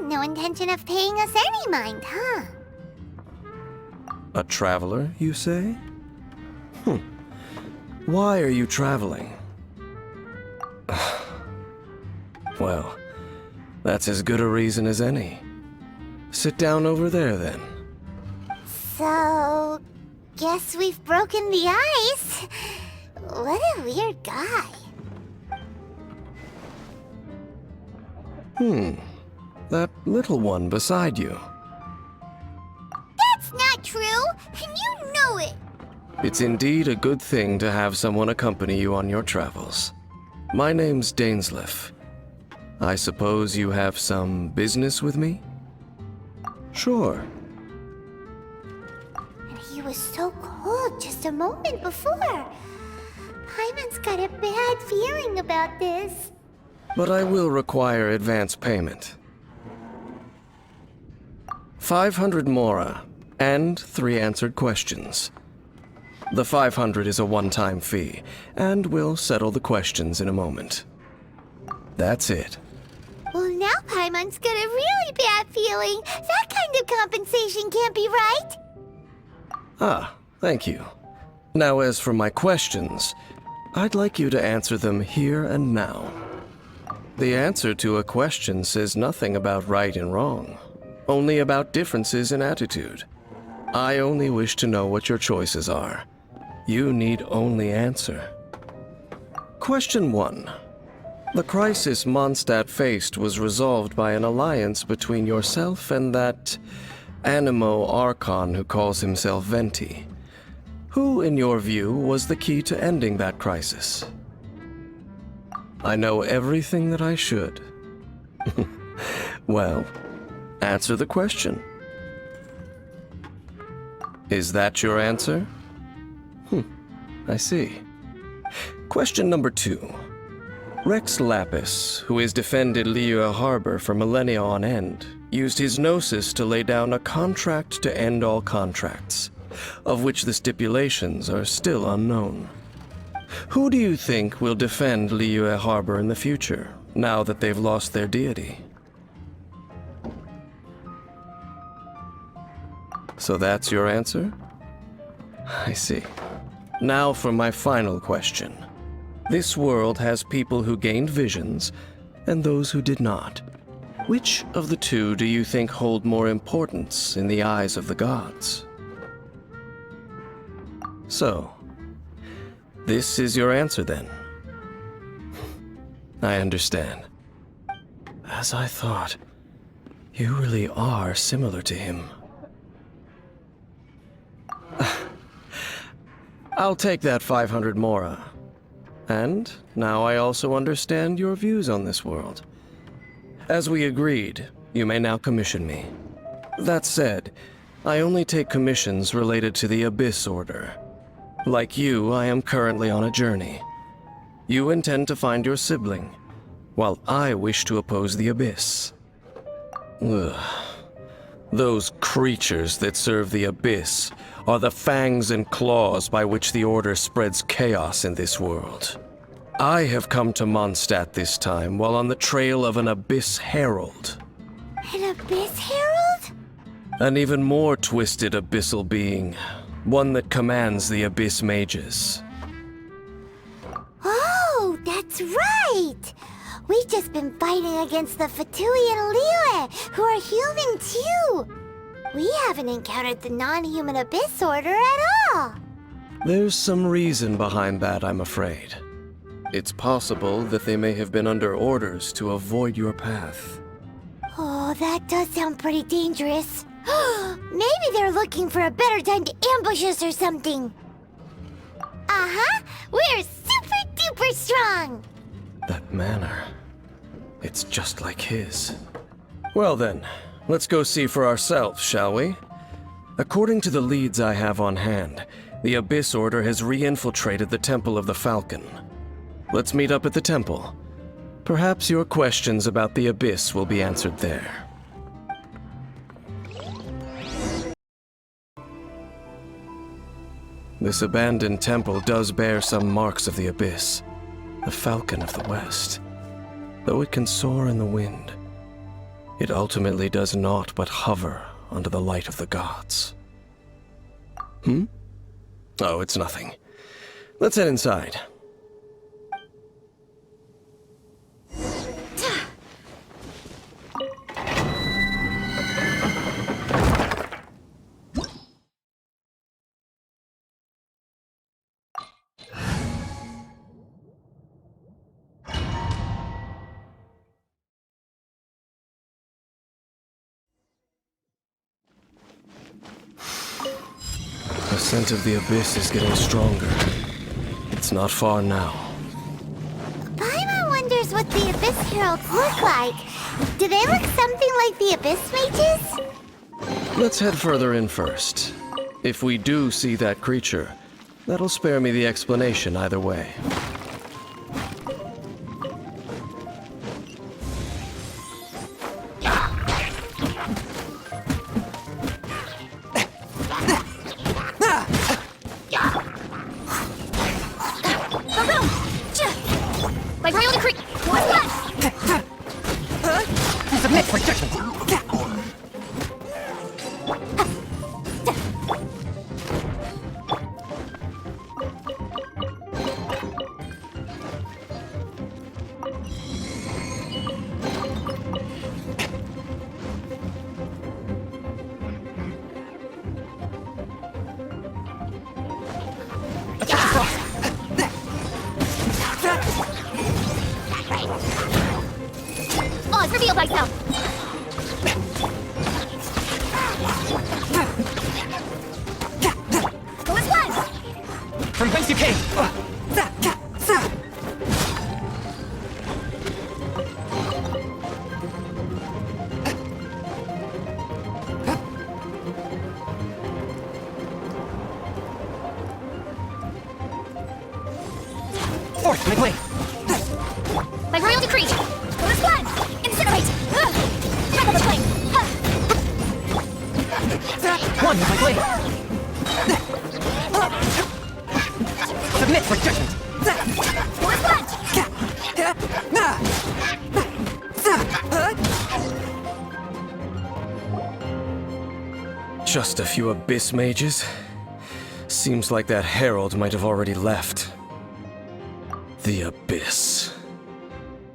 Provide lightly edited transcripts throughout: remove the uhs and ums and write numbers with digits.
No intention of paying us any mind, huh? A traveler, you say? Why are you traveling? Well, that's as good a reason as any. Sit down over there, then. So, guess we've broken the ice. What a weird guy. That little one beside you. That's not true, and you know it. It's indeed a good thing to have someone accompany you on your travels. My name's Dainsleif. I suppose you have some business with me? Sure. And he was so cold just a moment before. Paimon's got a bad feeling about this. But I will require advance payment. 500 mora, and 3 answered questions. The 500 is a one-time fee, and we'll settle the questions in a moment. That's it. Well, now Paimon's got a really bad feeling. That kind of compensation can't be right. Ah, thank you. Now as for my questions, I'd like you to answer them here and now. The answer to a question says nothing about right and wrong, only about differences in attitude. I only wish to know what your choices are. You need only answer. Question 1. The crisis Mondstadt faced was resolved by an alliance between yourself and that Animo Archon who calls himself Venti. Who, in your view, was the key to ending that crisis? I know everything that I should. Well, answer the question. Is that your answer? I see. Question number 2. Rex Lapis, who has defended Liyue Harbor for millennia on end, used his gnosis to lay down a contract to end all contracts, of which the stipulations are still unknown. Who do you think will defend Liyue Harbor in the future, now that they've lost their deity? So that's your answer? I see. Now for my final question. This world has people who gained visions, and those who did not. Which of the two do you think hold more importance in the eyes of the gods? So, this is your answer then? I understand. As I thought, you really are similar to him. I'll take that 500 mora. And now I also understand your views on this world. As we agreed, you may now commission me. That said, I only take commissions related to the Abyss Order. Like you, I am currently on a journey. You intend to find your sibling, while I wish to oppose the Abyss. Ugh. Those creatures that serve the Abyss are the fangs and claws by which the Order spreads chaos in this world. I have come to Mondstadt this time while on the trail of an Abyss Herald. An Abyss Herald? An even more twisted abyssal being, one that commands the Abyss Mages. Oh, that's right! We've just been fighting against the Fatui and Liyue, who are human too! We haven't encountered the non-human Abyss Order at all! There's some reason behind that, I'm afraid. It's possible that they may have been under orders to avoid your path. Oh, that does sound pretty dangerous. Maybe they're looking for a better time to ambush us or something. Uh-huh! We're super duper strong! That manner, it's just like his. Well then, let's go see for ourselves, shall we? According to the leads I have on hand, the Abyss Order has re-infiltrated the Temple of the Falcon. Let's meet up at the temple. Perhaps your questions about the Abyss will be answered there. This abandoned temple does bear some marks of the Abyss, the Falcon of the West, though it can soar in the wind. It ultimately does naught but hover under the light of the gods. Oh, it's nothing. Let's head inside. The scent of the abyss is getting stronger. It's not far now. Paimon wonders what the Abyss Heralds look like. Do they look something like the Abyss Mages? Let's head further in first. If we do see that creature, that'll spare me the explanation either way. Like Reunited Creek! What's that? Submit for judgment! Oh, it's revealed myself! Go as one! From whence you came! Forth my blade! Like Royal Decree! Go as one! Incinerate! Travel the flame! One with my blade! Submit for judgment! Go as one! Just a few abyss mages? Seems like that herald might have already left. The abyss.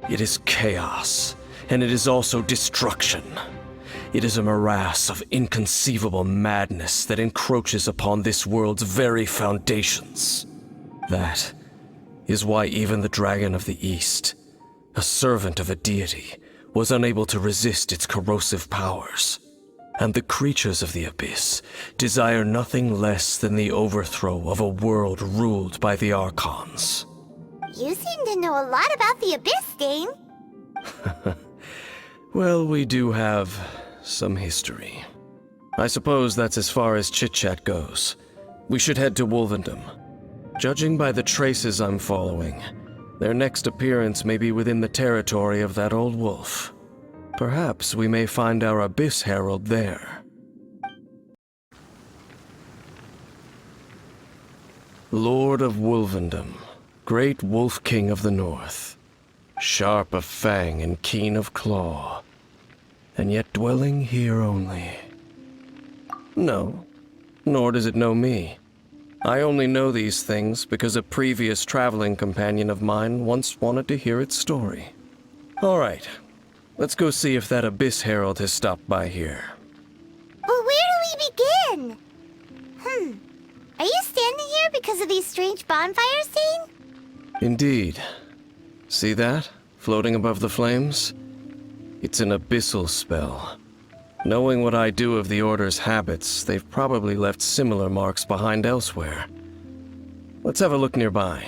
It is chaos, and it is also destruction. It is a morass of inconceivable madness that encroaches upon this world's very foundations. That is why even the Dragon of the East, a servant of a deity, was unable to resist its corrosive powers. And the creatures of the abyss desire nothing less than the overthrow of a world ruled by the Archons. You seem to know a lot about the Abyss, Dane. Well, we do have some history. I suppose that's as far as chit-chat goes. We should head to Wolvendom. Judging by the traces I'm following, their next appearance may be within the territory of that old wolf. Perhaps we may find our Abyss Herald there. Lord of Wolvendom, great Wolf King of the North, sharp of fang and keen of claw, and yet dwelling here only. No, nor does it know me. I only know these things because a previous traveling companion of mine once wanted to hear its story. All right, let's go see if that Abyss Herald has stopped by here. Well, where do we begin? Are you standing here because of these strange bonfires, Dane? Indeed. See that? Floating above the flames? It's an abyssal spell. Knowing what I do of the Order's habits, they've probably left similar marks behind elsewhere. Let's have a look nearby.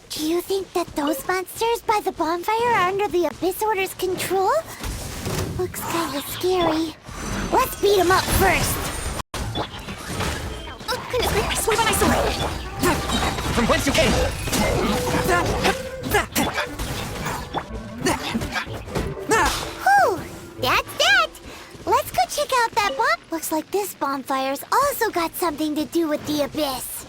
Do you think that those monsters by the bonfire are under the Abyss Order's control? Looks kinda scary. Let's beat them up first! Oh, goodness me, I swear by my sword! From whence you came! Whew! That's that! Let's go check Looks like this bonfire's also got something to do with the abyss.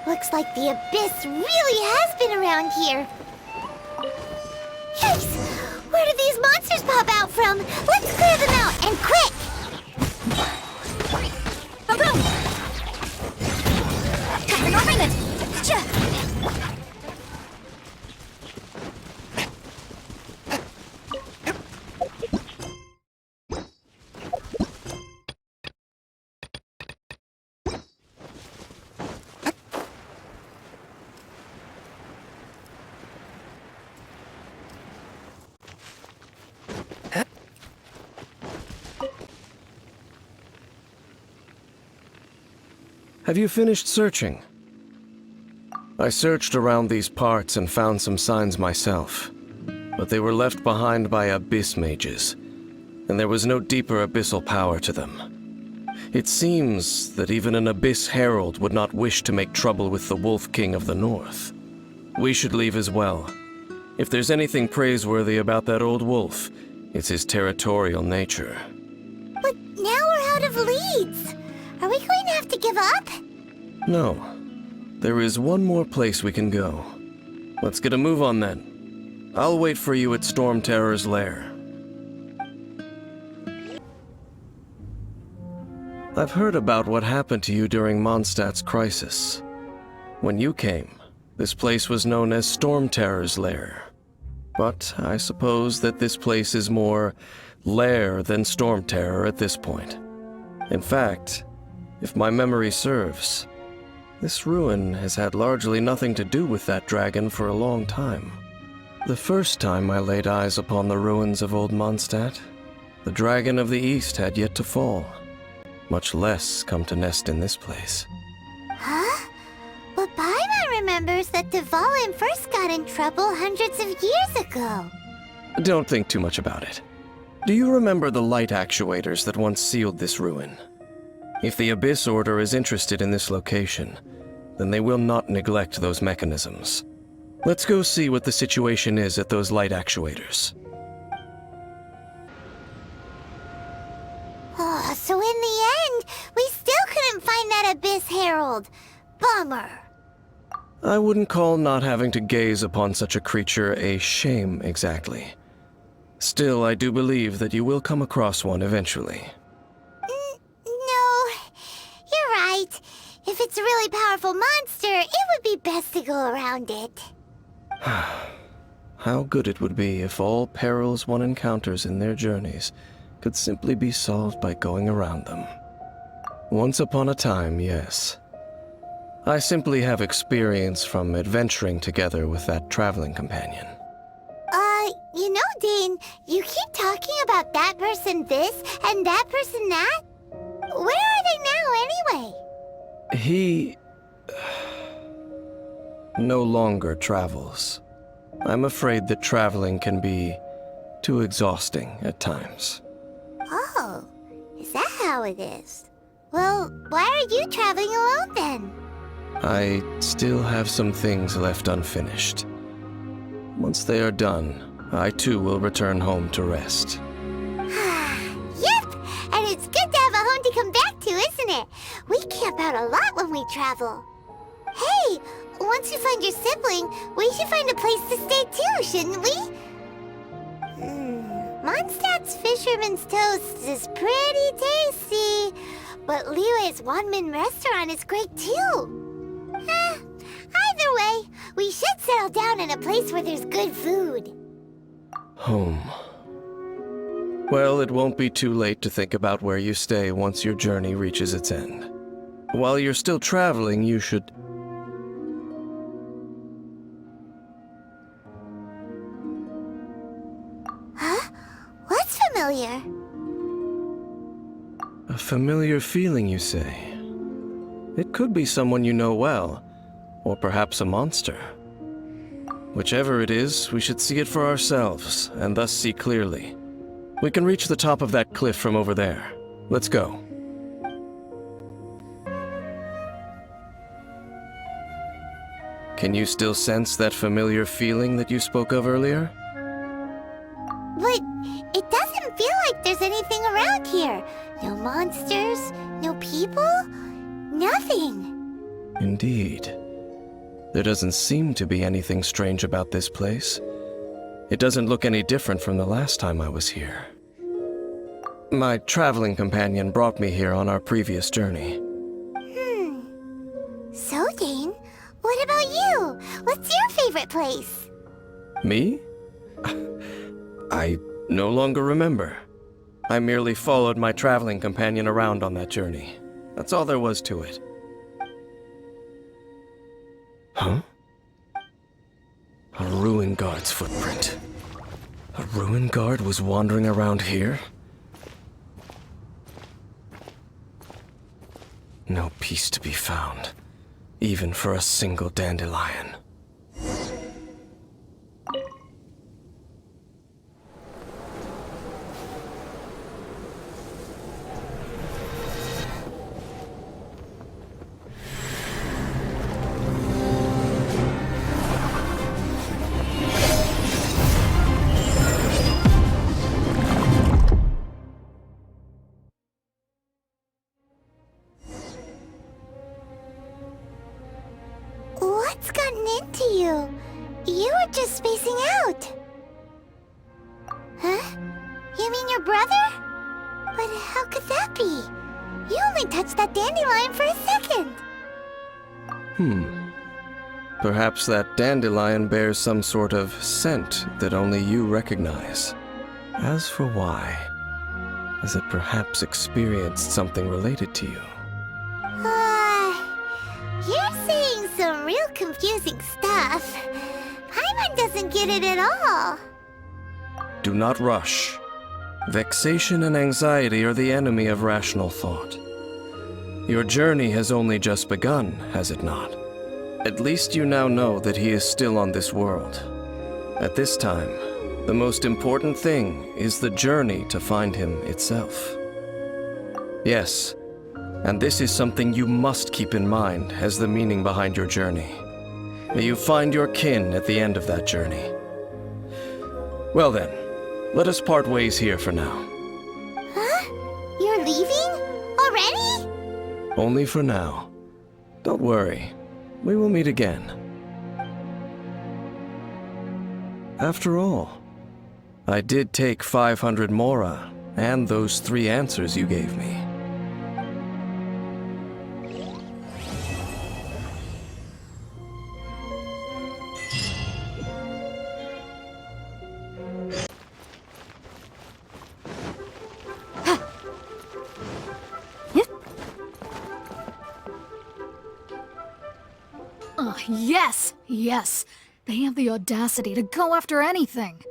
Looks like the abyss really has been around here. Yikes! Where did these monsters pop out from? Let's clear them out, and quick! Bough! Captain Reunited! Have you finished searching? I searched around these parts and found some signs myself, but they were left behind by abyss mages, and there was no deeper abyssal power to them. It seems that even an abyss herald would not wish to make trouble with the Wolf King of the North. We should leave as well. If there's anything praiseworthy about that old wolf, it's his territorial nature. But now we're out of leads. Are we going to have to give up? No. There is one more place we can go. Let's get a move on then. I'll wait for you at Storm Terror's lair. I've heard about what happened to you during Mondstadt's crisis. When you came, this place was known as Storm Terror's lair. But I suppose that this place is more lair than Storm Terror at this point. In fact, if my memory serves, this ruin has had largely nothing to do with that dragon for a long time. The first time I laid eyes upon the ruins of old Mondstadt, the dragon of the East had yet to fall, much less come to nest in this place. Huh? But Paimon remembers that Dvalin first got in trouble hundreds of years ago. Don't think too much about it. Do you remember the light actuators that once sealed this ruin? If the Abyss Order is interested in this location, then they will not neglect those mechanisms. Let's go see what the situation is at those light actuators. Oh, so in the end, we still couldn't find that Abyss Herald. Bummer. I wouldn't call not having to gaze upon such a creature a shame exactly. Still, I do believe that you will come across one eventually. No, you're right. If it's a really powerful monster, it would be best to go around it. How good it would be if all perils one encounters in their journeys could simply be solved by going around them. Once upon a time, yes. I simply have experience from adventuring together with that traveling companion. You know, Dane, you keep talking about that person this and that person that. Where are they now, anyway? He no longer travels. I'm afraid that traveling can be too exhausting at times. Oh, is that how it is? Well, why are you traveling alone then? I still have some things left unfinished. Once they are done, I too will return home to rest. Yep, and it's good to have a home to come back to, isn't it? We camp out a lot when we travel. Hey, once you find your sibling, we should find a place to stay too, shouldn't we? Mondstadt's Fisherman's Toast is pretty tasty, but Liyue's Wanmin restaurant is great too. Either way, we should settle down in a place where there's good food. Home. Well, it won't be too late to think about where you stay once your journey reaches its end. While you're still traveling, you should... Huh? What's familiar? familiar feeling, you say? It could be someone you know well, or perhaps a monster. Whichever it is, we should see it for ourselves, and thus see clearly. We can reach the top of that cliff from over there. Let's go. Can you still sense that familiar feeling that you spoke of earlier? But it doesn't feel like there's anything around here. No monsters, no people, nothing. Indeed. There doesn't seem to be anything strange about this place. It doesn't look any different from the last time I was here. My traveling companion brought me here on our previous journey. So, Dane, what about you? What's your favorite place? Me? I no longer remember. I merely followed my traveling companion around on that journey. That's all there was to it. Huh? A ruin guard's footprint. A ruin guard was wandering around here? No peace to be found, even for a single dandelion. What's gotten into you? You were just spacing out. Huh? You mean your brother? But how could that be? You only touched that dandelion for a second. Perhaps that dandelion bears some sort of scent that only you recognize. As for why, has it perhaps experienced something related to you? You're saying some real confusing stuff. Paimon doesn't get it at all. Do not rush. Vexation and anxiety are the enemy of rational thought. Your journey has only just begun, has it not? At least you now know that he is still on this world. At this time, the most important thing is the journey to find him itself. Yes, and this is something you must keep in mind as the meaning behind your journey. May you find your kin at the end of that journey. Well then, let us part ways here for now. Huh? You're leaving? Already? Only for now. Don't worry, we will meet again. After all, I did take 500 mora and those 3 answers you gave me. Yes. They have the audacity to go after anything.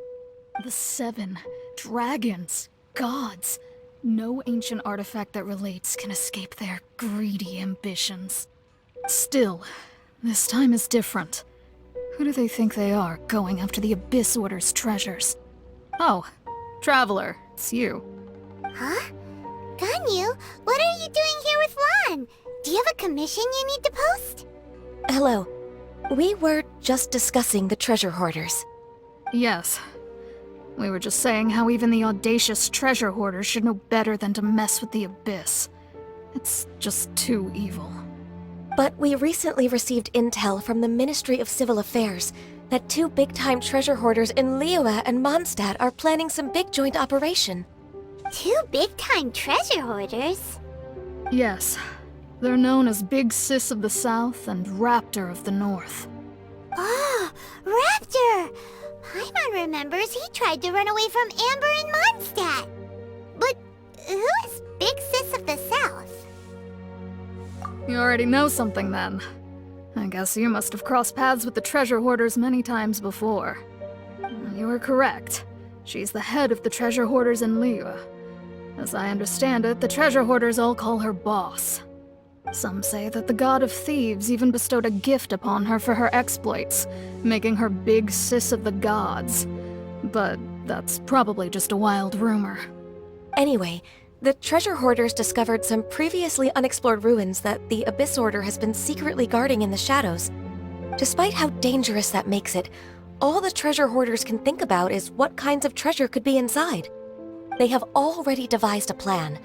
The 7 dragons, gods. No ancient artifact that relates can escape their greedy ambitions. Still, this time is different. Who do they think they are, going after the Abyss Order's treasures? Oh, Traveler, it's you. Huh? Ganyu, what are you doing here with Lan? Do you have a commission you need to post? Hello. We were just discussing the treasure hoarders. Yes. We were just saying how even the audacious treasure hoarders should know better than to mess with the Abyss. It's just too evil. But we recently received intel from the Ministry of Civil Affairs that 2 big-time treasure hoarders in Liyue and Mondstadt are planning some big joint operation. 2 big-time treasure hoarders? Yes. They're known as Big Sis of the South and Raptor of the North. Oh, Raptor! Paimon remembers he tried to run away from Amber and Mondstadt. But who is Big Sis of the South? You already know something then. I guess you must have crossed paths with the treasure hoarders many times before. You were correct. She's the head of the treasure hoarders in Liyue. As I understand it, the treasure hoarders all call her boss. Some say that the god of thieves even bestowed a gift upon her for her exploits, making her big sis of the gods. But that's probably just a wild rumor. Anyway, the treasure hoarders discovered some previously unexplored ruins that the Abyss Order has been secretly guarding in the shadows. Despite how dangerous that makes it, all the treasure hoarders can think about is what kinds of treasure could be inside. They have already devised a plan.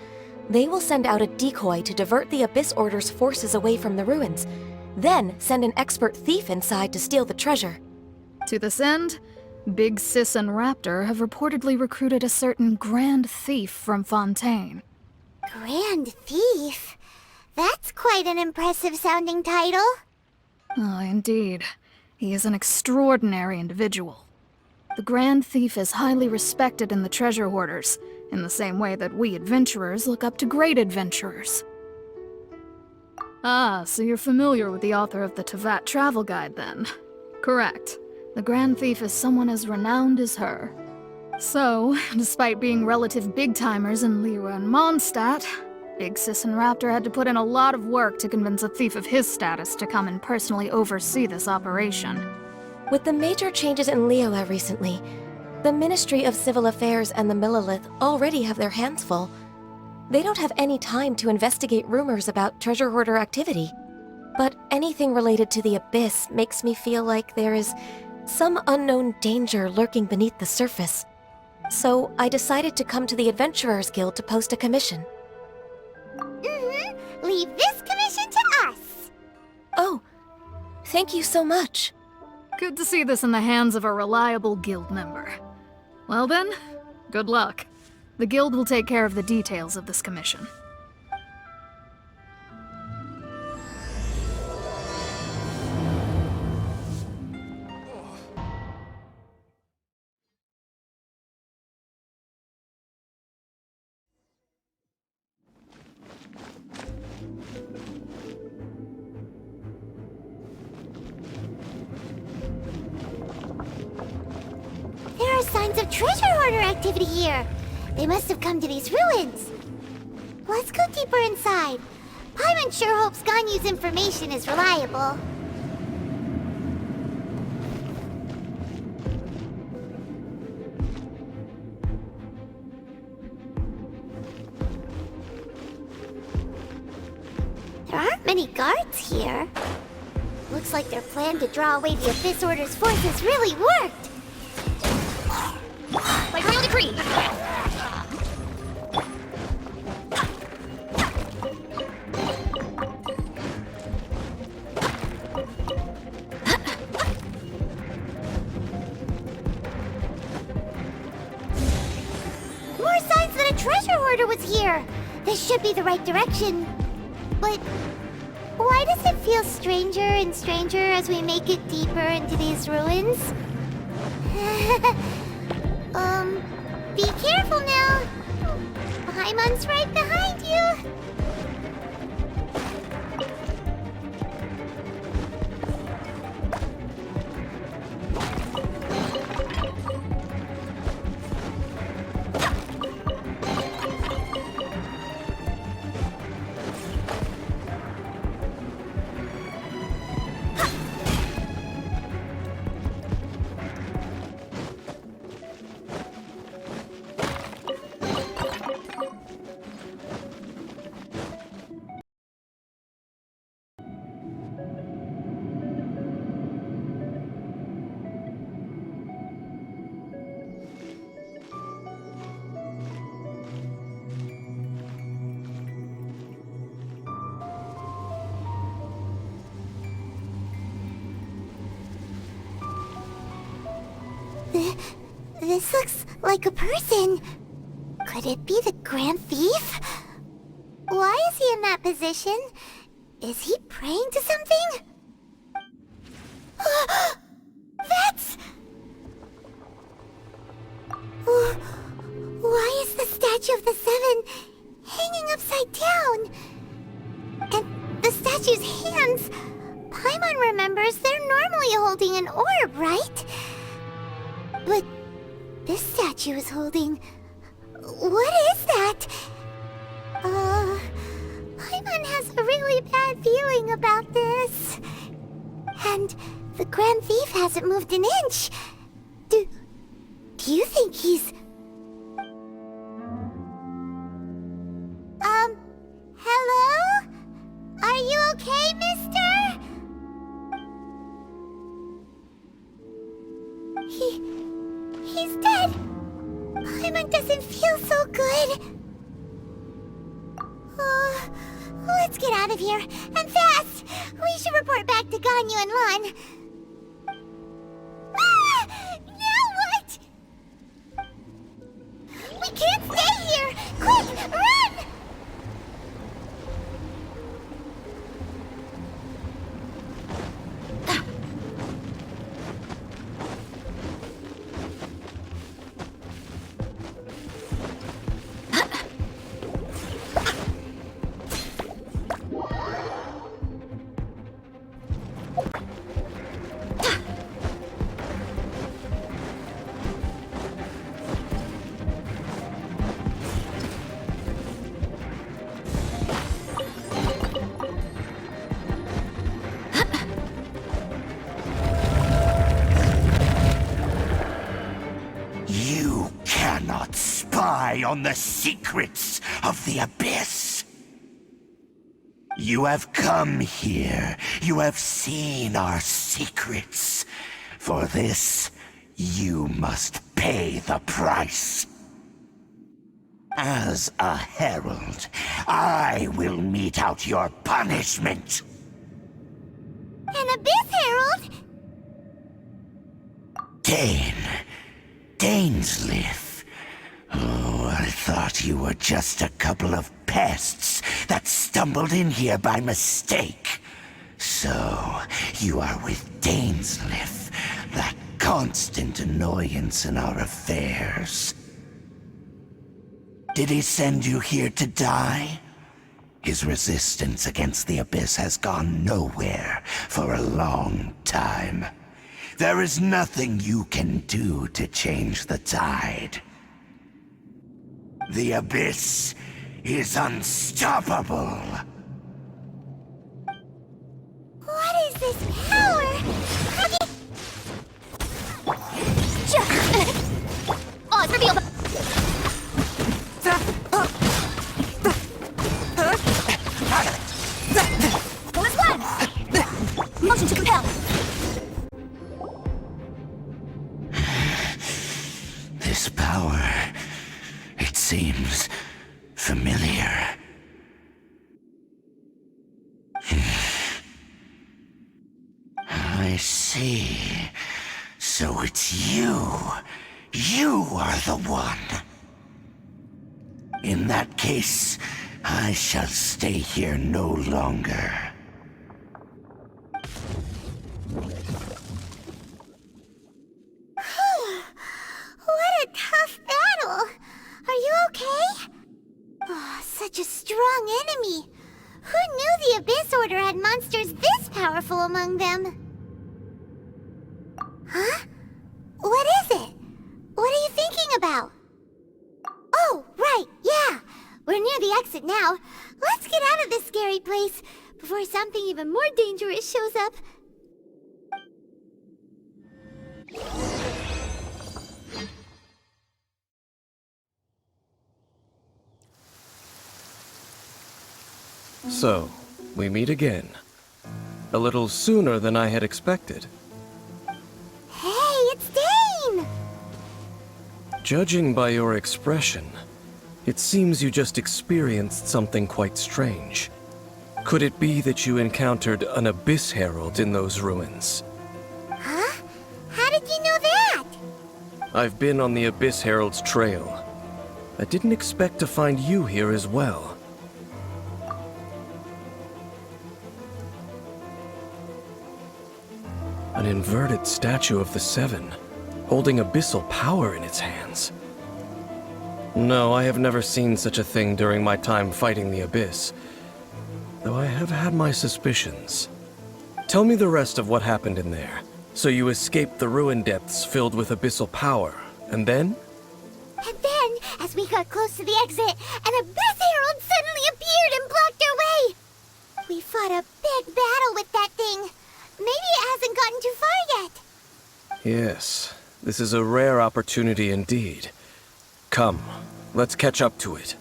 They will send out a decoy to divert the Abyss Order's forces away from the ruins, then send an expert thief inside to steal the treasure. To this end, Big Sis and Raptor have reportedly recruited a certain Grand Thief from Fontaine. Grand Thief? That's quite an impressive sounding title. Oh, indeed. He is an extraordinary individual. The Grand Thief is highly respected in the treasure hoarders, in the same way that we adventurers look up to great adventurers. Ah, so you're familiar with the author of the Tevat Travel Guide, then? Correct. The Grand Thief is someone as renowned as her. So, despite being relative big-timers in Liyue and Mondstadt, Big Sis and Raptor had to put in a lot of work to convince a thief of his status to come and personally oversee this operation. With the major changes in Liyue recently, the Ministry of Civil Affairs and the Millelith already have their hands full. They don't have any time to investigate rumors about treasure hoarder activity. But anything related to the Abyss makes me feel like there is some unknown danger lurking beneath the surface. So I decided to come to the Adventurers Guild to post a commission. Leave this commission to us. Oh, thank you so much. Good to see this in the hands of a reliable guild member. Well then, good luck. The guild will take care of the details of this commission. There are signs of treasure hoarder activity here. They must have come to these ruins. Let's go deeper inside. Paimon sure hopes Ganyu's information is reliable. There aren't many guards here. Looks like their plan to draw away the Abyss Order's forces really worked. By royal decree! More signs that a treasure hoarder was here. This should be the right direction. But why does it feel stranger and stranger as we make it deeper into these ruins? Be careful now. Paimon's right behind you. This looks like a person. Could it be the Grand Thief? Why is he in that position? Is he praying to something? That's... Why is the statue of the Seven hanging upside down? And the statue's hands... Paimon remembers they're normally holding an orb, right? But this statue is holding What is that? Paimon has a really bad feeling about this. And the Grand Thief hasn't moved an inch. Do you think he's... Hello? Are you okay, mister? He's dead. Paimon doesn't feel so good. Let's get out of here, and fast! We should report back to Ganyu and Lon. Ah! Now what? We can't stay here! Quick, run! You cannot spy on the secrets of the Abyss. You have come here. You have seen our secrets. For this, you must pay the price. As a herald, I will mete out your punishment. An Abyss Herald? Dainsleif. Oh, I thought you were just a couple of pests that stumbled in here by mistake. So, you are with Dainsleif, that constant annoyance in our affairs. Did he send you here to die? His resistance against the Abyss has gone nowhere for a long time. There is nothing you can do to change the tide. The Abyss is unstoppable. What is this power? How do you... Oh, it's revealed! Bonus one! Motion to compel! This power, it seems familiar. I see. So it's you. You are the one. In that case, I shall stay here no longer. What a tough battle! Are you okay? Oh, such a strong enemy! Who knew the Abyss Order had monsters this powerful among them? Huh? What is it? What are you thinking about? Oh, right, yeah! We're near the exit now. Let's get out of this scary place before something even more dangerous shows up. So, we meet again. A little sooner than I had expected. Hey, it's Dane! Judging by your expression, it seems you just experienced something quite strange. Could it be that you encountered an Abyss Herald in those ruins? Huh? How did you know that? I've been on the Abyss Herald's trail. I didn't expect to find you here as well. An inverted statue of the Seven, holding abyssal power in its hands. No, I have never seen such a thing during my time fighting the Abyss, though I have had my suspicions. Tell me the rest of what happened in there. So you escaped the ruin depths filled with abyssal power, and then? And then, as as we got close to the exit, an Abyss Herald suddenly appeared and blocked our way. We fought a big battle with that thing. Maybe it hasn't gotten too far yet. Yes, this is a rare opportunity indeed. Come, let's catch up to it.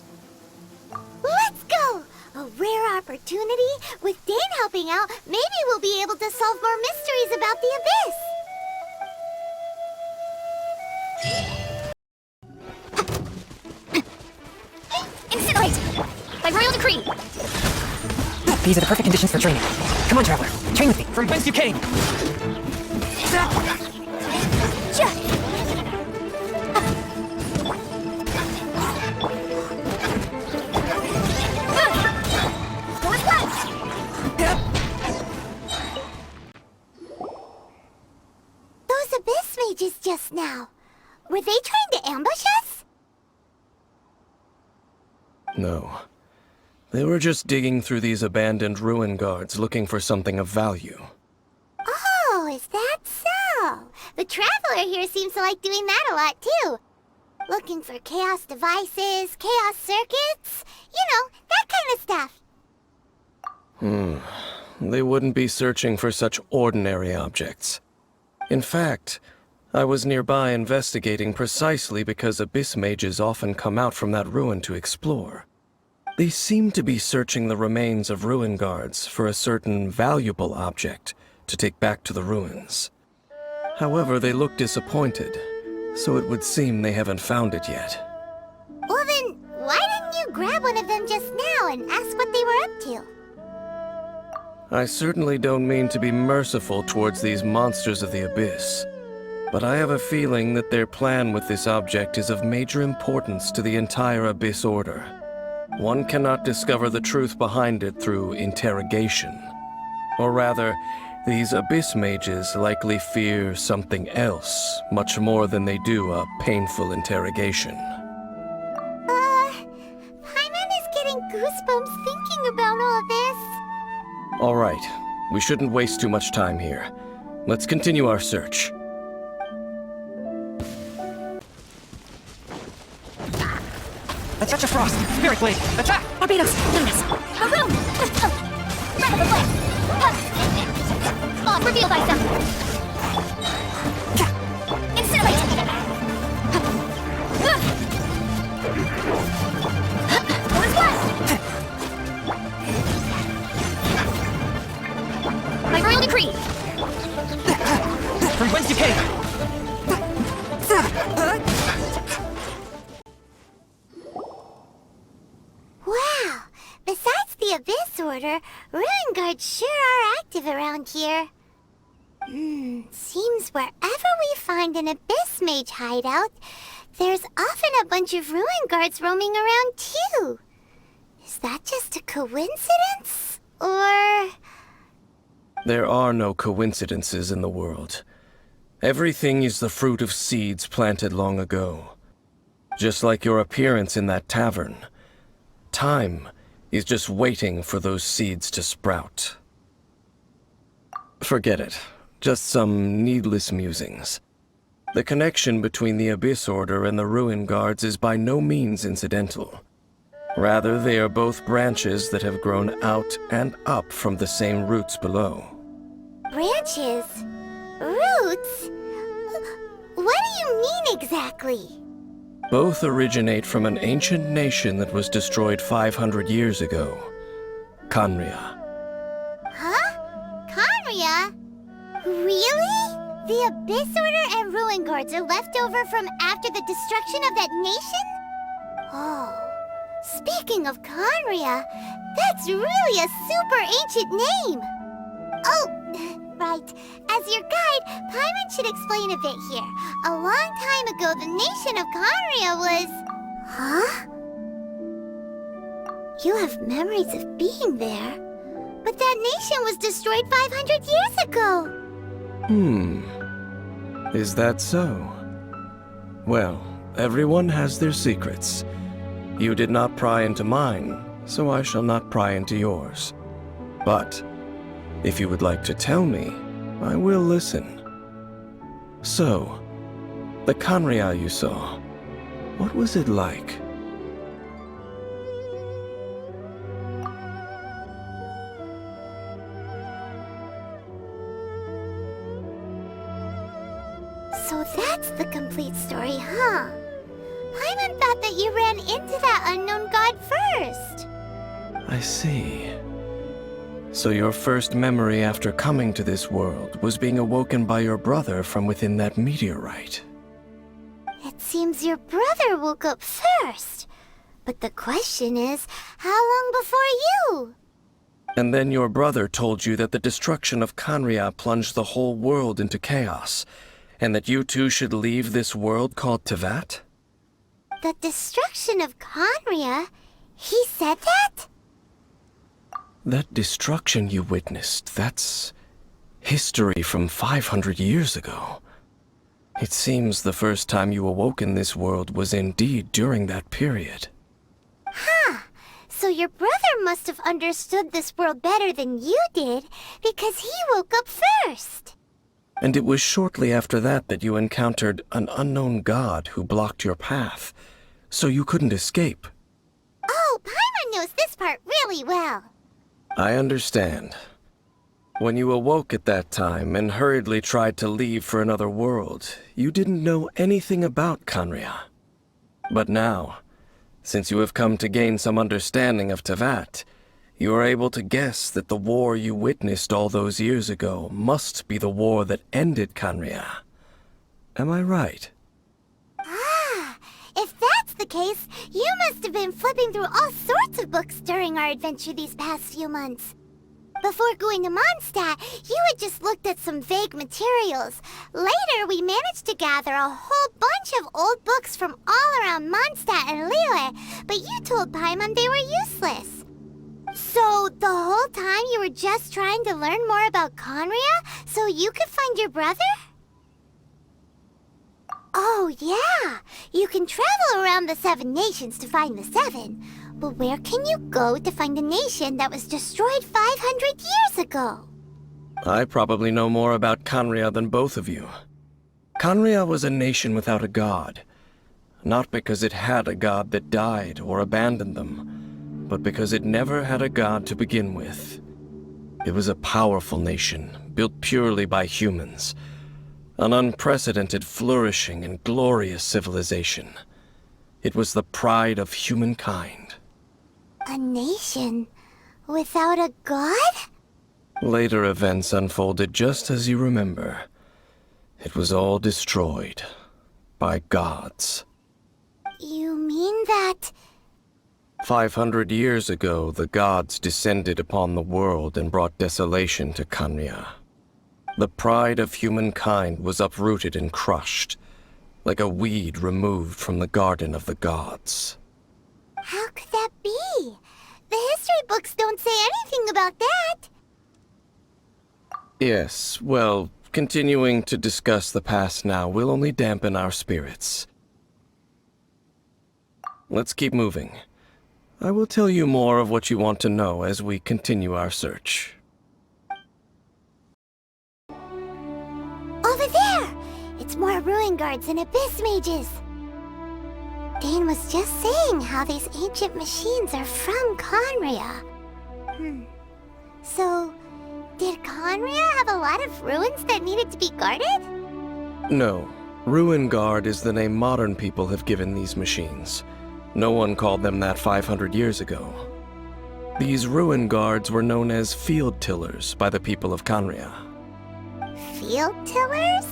Let's go! A rare opportunity? With Dane helping out, maybe we'll be able to solve more mysteries about the Abyss. Incinerate! By royal decree! These are the perfect conditions for training. Come on, Traveler. Train with me. From whence you came. Those Abyss mages just now. Were they trying to ambush us? No. They were just digging through these abandoned ruin guards looking for something of value. Oh, is that so? The Traveler here seems to like doing that a lot, too. Looking for chaos devices, chaos circuits, you know, that kind of stuff. They wouldn't be searching for such ordinary objects. In fact, I was nearby investigating precisely because Abyss mages often come out from that ruin to explore. They seem to be searching the remains of ruin guards for a certain valuable object to take back to the ruins. However, they look disappointed, so it would seem they haven't found it yet. Well then, why didn't you grab one of them just now and ask what they were up to? I certainly don't mean to be merciful towards these monsters of the Abyss, but I have a feeling that their plan with this object is of major importance to the entire Abyss Order. One cannot discover the truth behind it through interrogation. Or rather, these Abyss mages likely fear something else, much more than they do a painful interrogation. Paimon is getting goosebumps thinking about all this. All right, we shouldn't waste too much time here. Let's continue our search. A touch of frost. Spirit blade. Attack! Barbados! Venus! Maroon! Red of the blade! On, reveal thyself! Incinerate! What is what? By royal decree! From whence you came. Wow! Besides the Abyss Order, Ruin Guards sure are active around here. Seems wherever we find an Abyss Mage hideout, there's often a bunch of Ruin Guards roaming around too. Is that just a coincidence? Or... There are no coincidences in the world. Everything is the fruit of seeds planted long ago. Just like your appearance in that tavern. Time is just waiting for those seeds to sprout. Forget it. Just some needless musings. The connection between the Abyss Order and the Ruin Guards is by no means incidental. Rather, they are both branches that have grown out and up from the same roots below. branches? Roots? What do you mean exactly? Both originate from an ancient nation that was destroyed 500 years ago. Khaenri'ah. Huh? Khaenri'ah? Really? The Abyss Order and Ruin Guards are left over from after the destruction of that nation? Oh, speaking of Khaenri'ah, that's really a super ancient name. Oh, right. As your guide, Paimon should explain a bit here. A long time ago, the nation of Khaenri'ah was... Huh? You have memories of being there. But that nation was destroyed 500 years ago. Is that so? Well, everyone has their secrets. You did not pry into mine, so I shall not pry into yours. But, if you would like to tell me, I will listen. So, the Khaenri'ah you saw, What was it like? So that's the complete story, huh? Paimon thought that you ran into that unknown god first. I see. So your first memory after coming to this world was being awoken by your brother from within that meteorite. It seems your brother woke up first. But the question is, how long before you? And then your brother told you that the destruction of Khaenri'ah plunged the whole world into chaos, and that you two should leave this world called Teyvat? The destruction of Khaenri'ah? He said that? That destruction you witnessed, that's history from 500 years ago. It seems the first time you awoke in this world was indeed during that period. Huh. So your brother must have understood this world better than you did, because he woke up first. And it was shortly after that that you encountered an unknown god who blocked your path, so you couldn't escape. Oh, Paimon knows this part really well. I understand. When you awoke at that time and hurriedly tried to leave for another world, you didn't know anything about Khaenri'ah. But now, since you have come to gain some understanding of Teyvat, you are able to guess that the war you witnessed all those years ago must be the war that ended Khaenri'ah. Am I right? Ah, if that's the case, you must have been flipping through all sorts of books during our adventure these past few months. Before going to Mondstadt, you had just looked at some vague materials. Later, we managed to gather a whole bunch of old books from all around Mondstadt and Liyue, but you told Paimon they were useless. So, the whole time you were just trying to learn more about Khaenri'ah so you could find your brother? Oh, yeah. You can travel around the 7 nations to find the 7. But where can you go to find a nation that was destroyed 500 years ago? I probably know more about Khaenri'ah than both of you. Khaenri'ah was a nation without a god. Not because it had a god that died or abandoned them, but because it never had a god to begin with. It was a powerful nation, built purely by humans. An unprecedented, flourishing, and glorious civilization. It was the pride of humankind. A nation without a god? Later events unfolded just as you remember. It was all destroyed by gods. You mean that... 500 years ago, the gods descended upon the world and brought desolation to Khaenri'ah. The pride of humankind was uprooted and crushed, like a weed removed from the garden of the gods. How could that be? The history books don't say anything about that. Yes, well, continuing to discuss the past now will only dampen our spirits. Let's keep moving. I will tell you more of what you want to know as we continue our search. Over there! It's more ruin guards and abyss mages. Dane was just saying how these ancient machines are from Khaenri'ah. So, did Khaenri'ah have a lot of ruins that needed to be guarded? No. Ruin Guard is the name modern people have given these machines. No one called them that 500 years ago. These Ruin Guards were known as Field Tillers by the people of Khaenri'ah. Field tillers?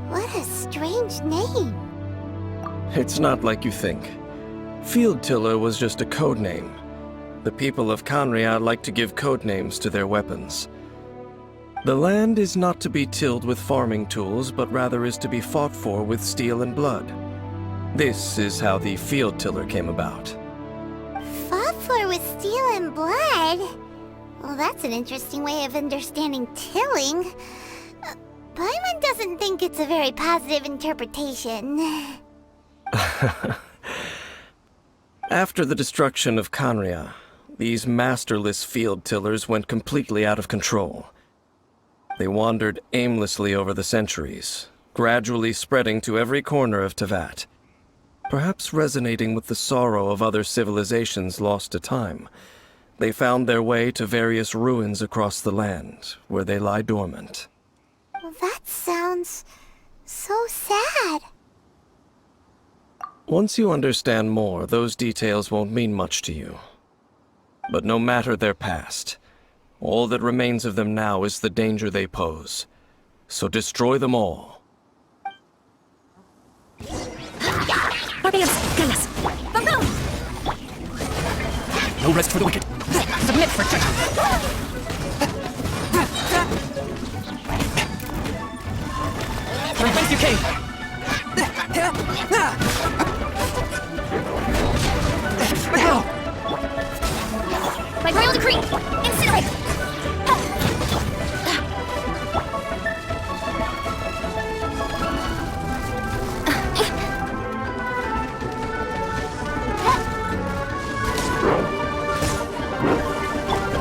What a strange name. It's not like you think. Field Tiller was just a code name. The people of Khaenri'ah like to give code names to their weapons. The land is not to be tilled with farming tools, but rather is to be fought for with steel and blood. This is how the Field Tiller came about. Fought for with steel and blood? Well, that's an interesting way of understanding tilling. Paimon doesn't think it's a very positive interpretation. After the destruction of Khaenri'ah, these masterless field tillers went completely out of control. They wandered aimlessly over the centuries, gradually spreading to every corner of Teyvat. Perhaps resonating with the sorrow of other civilizations lost to time, they found their way to various ruins across the land, where they lie dormant. Well, that sounds so sad. Once you understand more, those details won't mean much to you. But no matter their past, all that remains of them now is the danger they pose. So destroy them all. Barbarians, goodness! Boom! No rest for the wicked. Submit for judgment. From whence you came. Now! By royal decree, incinerate!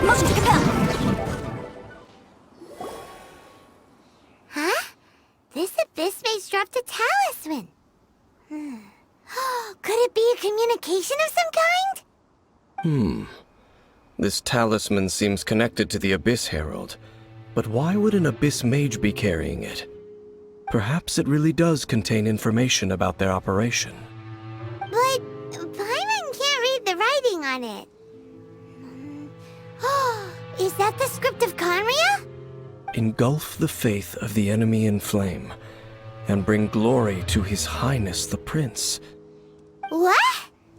Motion to compel! Huh? This abyss maze dropped a talisman. Could it be a communication of some kind? This talisman seems connected to the Abyss Herald, but why would an Abyss Mage be carrying it? Perhaps it really does contain information about their operation. But Paimon can't read the writing on it. Is that the script of Conria? Engulf the faith of the enemy in flame, and bring glory to His Highness the Prince. What?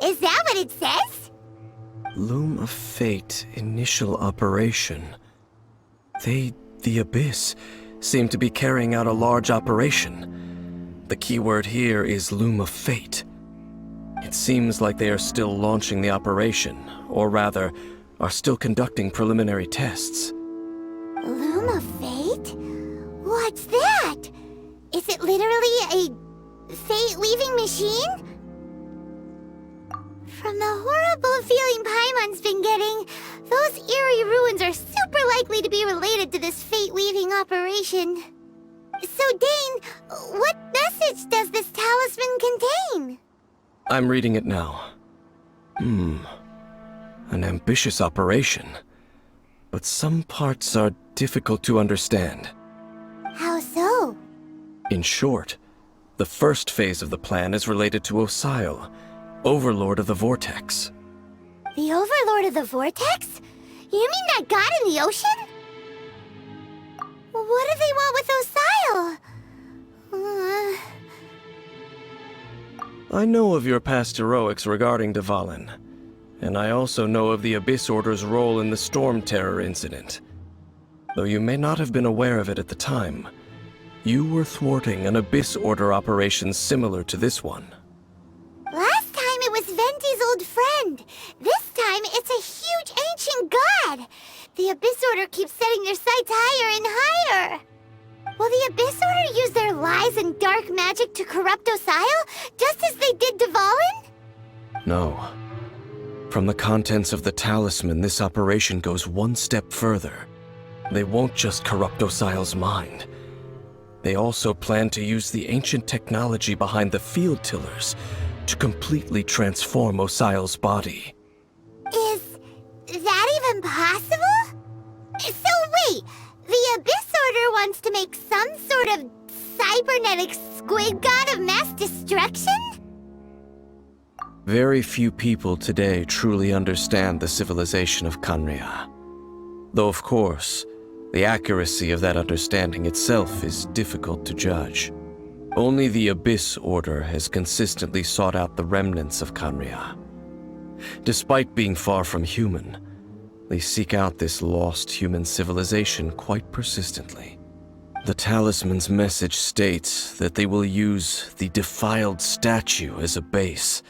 Is that what it says? Loom of Fate, initial operation. They, the Abyss, seem to be carrying out a large operation. The keyword here is Loom of Fate. It seems like they are still launching the operation, or rather, are still conducting preliminary tests. Loom of Fate? What's that? Is it literally a fate-weaving machine? From the horrible feeling Paimon's been getting, those eerie ruins are super likely to be related to this fate-weaving operation. So, Dane, what message does this talisman contain? I'm reading it now. An ambitious operation. But some parts are difficult to understand. How so? In short, the first phase of the plan is related to Osile, Overlord of the Vortex. The Overlord of the Vortex? You mean that god in the ocean? What do they want with Osile? I know of your past heroics regarding Dvalin, and I also know of the Abyss Order's role in the Storm Terror incident. Though you may not have been aware of it at the time, you were thwarting an Abyss Order operation similar to this one. Last time it was Venti's old friend. This time it's a huge ancient god. The Abyss Order keeps setting their sights higher and higher. Will the Abyss Order use their lies and dark magic to corrupt Osile, just as they did Dvalin? No. From the contents of the talisman, this operation goes one step further. They won't just corrupt Osile's mind. They also plan to use the ancient technology behind the field tillers to completely transform Osile's body. Is that even possible? So wait, the Abyss Order wants to make some sort of cybernetic squid god of mass destruction? Very few people today truly understand the civilization of Conria. Though of course, the accuracy of that understanding itself is difficult to judge. Only the Abyss Order has consistently sought out the remnants of Conria. Despite being far from human, they seek out this lost human civilization quite persistently. The talisman's message states that they will use the defiled statue as a base,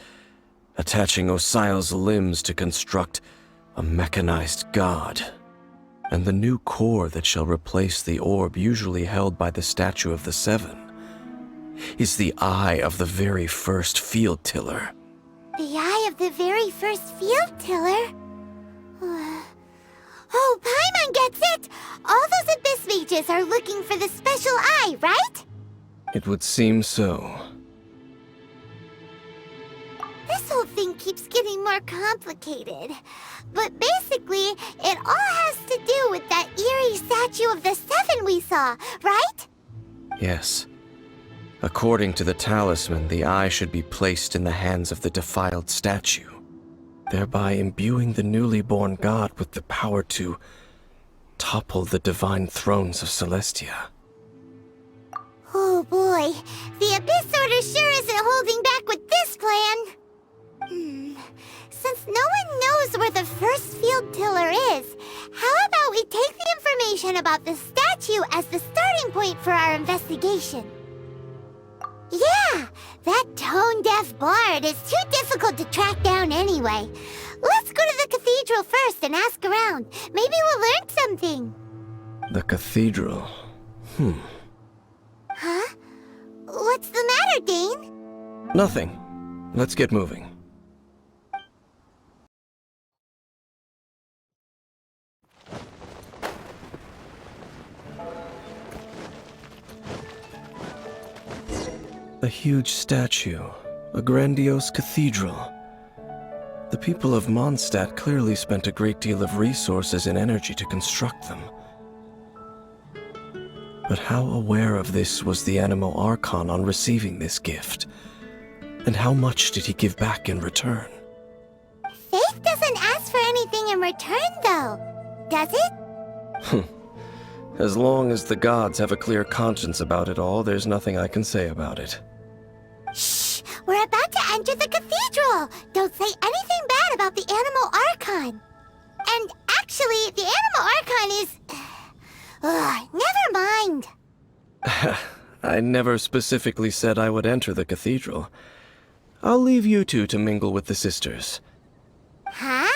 attaching Osile's limbs to construct a mechanized god. And the new core that shall replace the orb usually held by the Statue of the Seven is the eye of the very first field tiller. The eye of the very first field tiller? Oh, Paimon gets it! All those Abyss mages are looking for the special eye, right? It would seem so. getting more complicated. But basically, it all has to do with that eerie statue of the Seven we saw, right? Yes. According to the talisman, the eye should be placed in the hands of the defiled statue, thereby imbuing the newly born god with the power to topple the divine thrones of Celestia. Oh boy, the Abyss Order sure isn't holding back with this plan. Since no one knows where the first field tiller is, how about we take the information about the statue as the starting point for our investigation? Yeah, that tone-deaf bard is too difficult to track down anyway. Let's go to the cathedral first and ask around. Maybe we'll learn something. The cathedral. Huh? What's the matter, Dane? Nothing. Let's get moving. A huge statue, a grandiose cathedral. The people of Mondstadt clearly spent a great deal of resources and energy to construct them. But how aware of this was the Anemo Archon on receiving this gift? And how much did he give back in return? Faith doesn't ask for anything in return, though, does it? As long as the gods have a clear conscience about it all, there's nothing I can say about it. Shh! We're about to enter the cathedral! Don't say anything bad about the Anemo Archon! And actually, the Anemo Archon is... never mind! I never specifically said I would enter the cathedral. I'll leave you two to mingle with the sisters. Huh?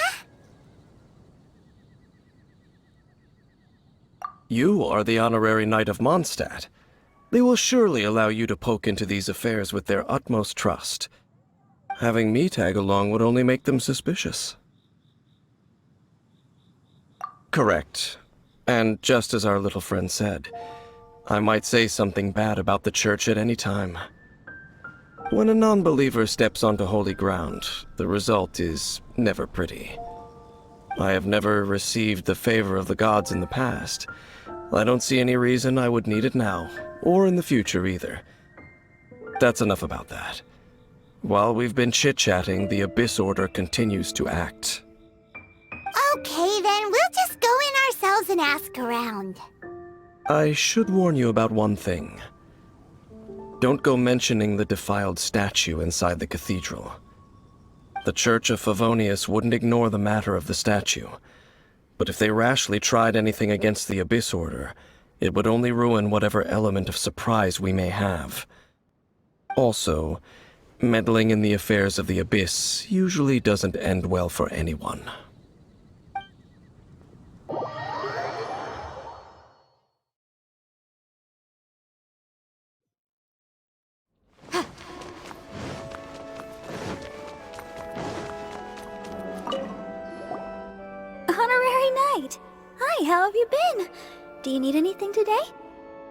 You are the honorary knight of Mondstadt. They will surely allow you to poke into these affairs with their utmost trust. Having me tag along would only make them suspicious. Correct. And just as our little friend said, I might say something bad about the church at any time. When a non-believer steps onto holy ground, the result is never pretty. I have never received the favor of the gods in the past. I don't see any reason I would need it now, or in the future either. That's enough about that. While we've been chit-chatting, the Abyss Order continues to act. Okay, then we'll just go in ourselves and ask around. I should warn you about one thing. Don't go mentioning the defiled statue inside the cathedral. The Church of Favonius wouldn't ignore the matter of the statue. But if they rashly tried anything against the Abyss Order, it would only ruin whatever element of surprise we may have. Also, meddling in the affairs of the Abyss usually doesn't end well for anyone. Honorary Knight! Hi, how have you been? Do you need anything today?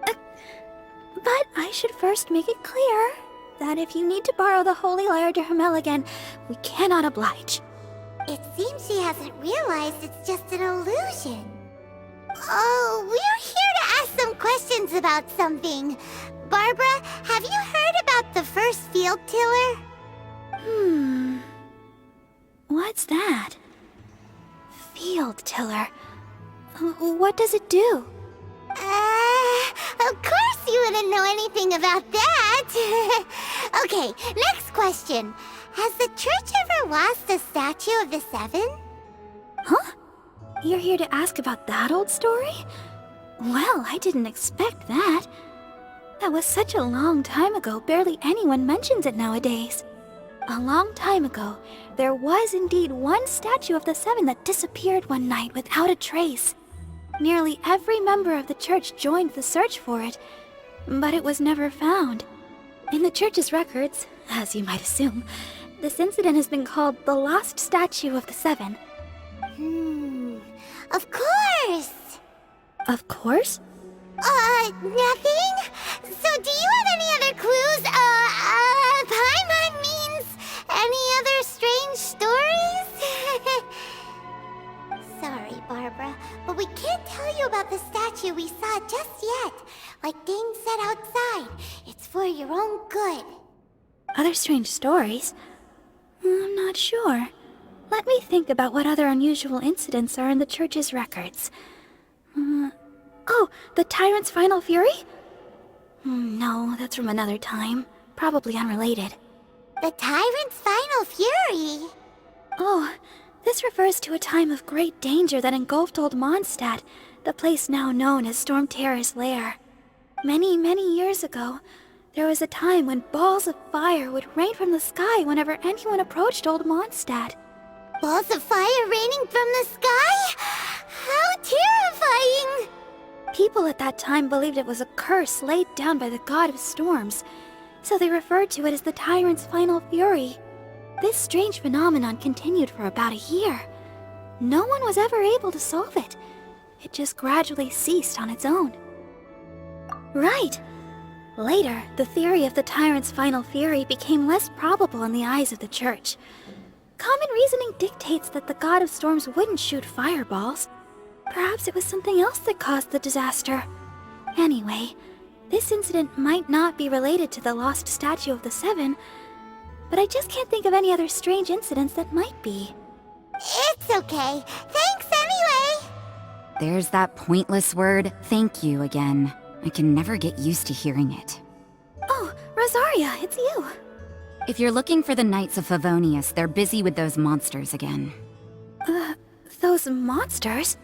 But I should first make it clear that if you need to borrow the Holy Lyre to Hermel again, we cannot oblige. It seems she hasn't realized it's just an illusion. Oh, we're here to ask some questions about something. Barbara, have you heard about the first field tiller? What's that? Field tiller. What does it do? Of course you wouldn't know anything about that. Okay, next question. Has the church ever lost a statue of the Seven? Huh? You're here to ask about that old story? Well, I didn't expect that. That was such a long time ago, barely anyone mentions it nowadays. A long time ago, there was indeed one statue of the Seven that disappeared one night without a trace. Nearly every member of the church joined the search for it, but it was never found. In the church's records, as you might assume, this incident has been called the Lost Statue of the Seven. Of course! Of course? Nothing? So do you have any other clues? Paimon means any other strange stories? you about the statue we saw just yet. Like Dane said outside, it's for your own good. Other strange stories? I'm not sure. Let me think about what other unusual incidents are in the church's records. Oh, the Tyrant's Final Fury? No, that's from another time. Probably unrelated. The Tyrant's Final Fury? Oh, this refers to a time of great danger that engulfed Old Mondstadt, the place now known as Storm Terror's lair. Many, many years ago, there was a time when balls of fire would rain from the sky whenever anyone approached Old Mondstadt. Balls of fire raining from the sky? How terrifying! People at that time believed it was a curse laid down by the god of storms, so they referred to it as the Tyrant's Final Fury. This strange phenomenon continued for about a year. No one was ever able to solve it. It just gradually ceased on its own. Right. Later, the theory of the Tyrant's Final Fury became less probable in the eyes of the church. Common reasoning dictates that the god of storms wouldn't shoot fireballs. Perhaps it was something else that caused the disaster. Anyway, this incident might not be related to the lost statue of the Seven, but I just can't think of any other strange incidents that might be. It's okay. Thanks anyway. There's that pointless word, thank you, again. I can never get used to hearing it. Oh, Rosaria, it's you. If you're looking for the Knights of Favonius, they're busy with those monsters again. Those monsters?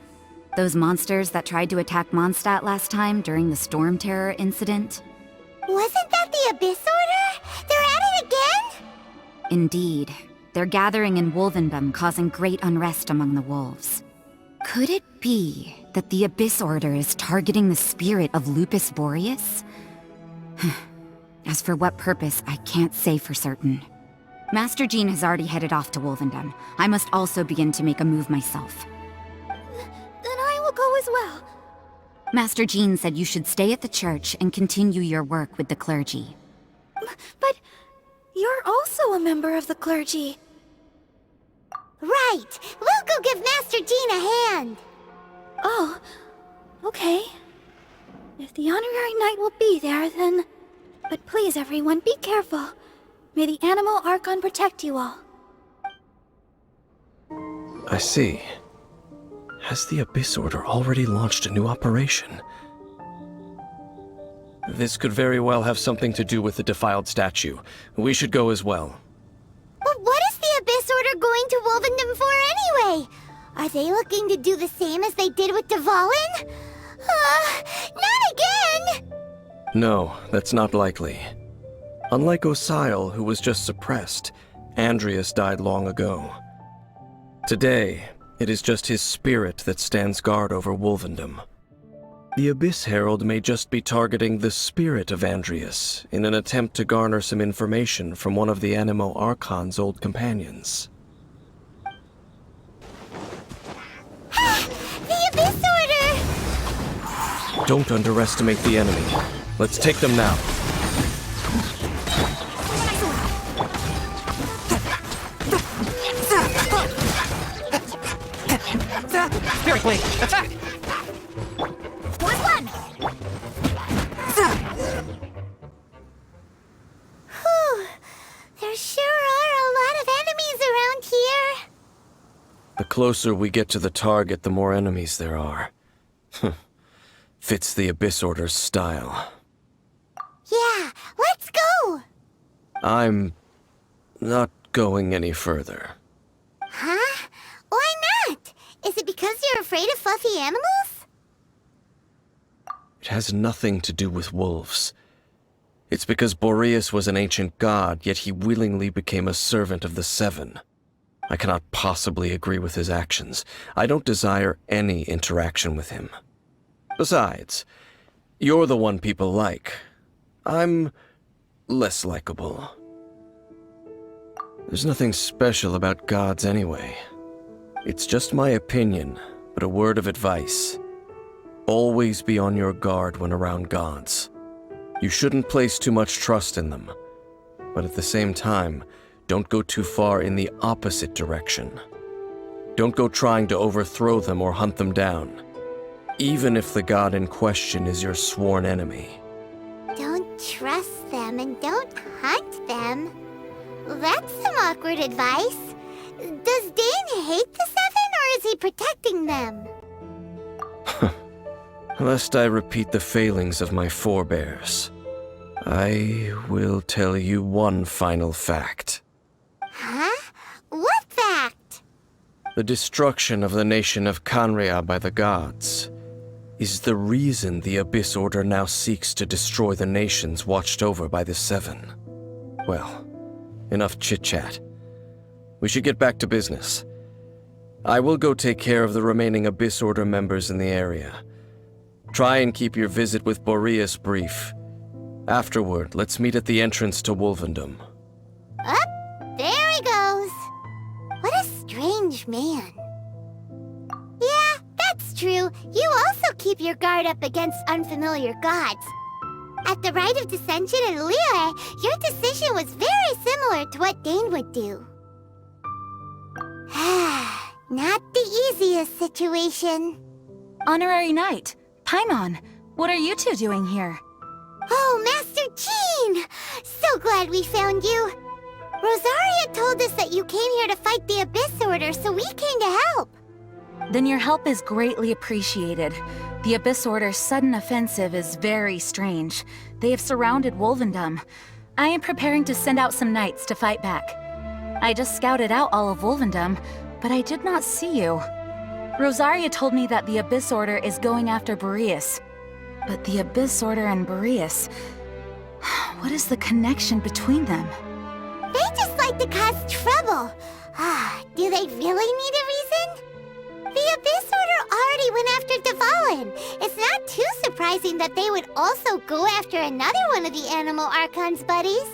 Those monsters that tried to attack Mondstadt last time during the Storm Terror incident? Wasn't that the Abyss Order? They're at it again? Indeed. They're gathering in Wolvendom, causing great unrest among the wolves. Could it be that the Abyss Order is targeting the spirit of Lupus Boreas? As for what purpose, I can't say for certain. Master Jean has already headed off to Wolvendom. I must also begin to make a move myself. Then I will go as well. Master Jean said you should stay at the church and continue your work with the clergy. But you're also a member of the clergy. Right. We'll go give Master Jean a hand. Oh, okay. If the honorary knight will be there, then... But please, everyone, be careful. May the Animal Archon protect you all. I see. Has the Abyss Order already launched a new operation? This could very well have something to do with the defiled statue. We should go as well. But what is the Abyss Order going to Wolvendom for anyway? Are they looking to do the same as they did with Dvalin? Not again! No, that's not likely. Unlike Osile, who was just suppressed, Andreas died long ago. Today, it is just his spirit that stands guard over Wolvendom. The Abyss Herald may just be targeting the spirit of Andreas in an attempt to garner some information from one of the Animo Archon's old companions. The Abyss Order! Don't underestimate the enemy. Let's take them now. Spirit Blade, attack! One! Whew. There sure are a lot of enemies around here. The closer we get to the target, the more enemies there are. Fits the Abyss Order's style. Yeah, let's go! I'm not going any further. Huh? Why not? Is it because you're afraid of fluffy animals? It has nothing to do with wolves. It's because Boreas was an ancient god, yet he willingly became a servant of the Seven. I cannot possibly agree with his actions. I don't desire any interaction with him. Besides, you're the one people like. I'm less likable. There's nothing special about gods anyway. It's just my opinion, but a word of advice. Always be on your guard when around gods. You shouldn't place too much trust in them, but at the same time, don't go too far in the opposite direction. Don't go trying to overthrow them or hunt them down. even if the god in question is your sworn enemy. Don't trust them and don't hunt them. That's some awkward advice. Does Dane hate the Seven, or is he protecting them? Lest I repeat the failings of my forebears, I will tell you one final fact. Huh? What fact? The destruction of the nation of Canria by the gods is the reason the Abyss Order now seeks to destroy the nations watched over by the Seven. Well, enough chit-chat. We should get back to business. I will go take care of the remaining Abyss Order members in the area. Try and keep your visit with Boreas brief. Afterward, let's meet at the entrance to Wolvendom. Up, there he goes. What a strange man. Yeah, that's true. You also keep your guard up against unfamiliar gods. At the Rite of Dissension in Liyue, your decision was very similar to what Dane would do. Not the easiest situation. Honorary Knight, Paimon, what are you two doing here? Oh, Master Jean! So glad we found you. Rosaria told us that you came here to fight the Abyss Order, so we came to help. Then your help is greatly appreciated. The Abyss Order's sudden offensive is very strange. They have surrounded Wolvendom. I am preparing to send out some knights to fight back. I just scouted out all of Wolvendom, but I did not see you. Rosaria told me that the Abyss Order is going after Boreas. But the Abyss Order and Boreas... what is the connection between them? They just like to cause trouble. Do they really need a reason? The Abyss Order already went after Dvalin. It's not too surprising that they would also go after another one of the Animal Archon's buddies.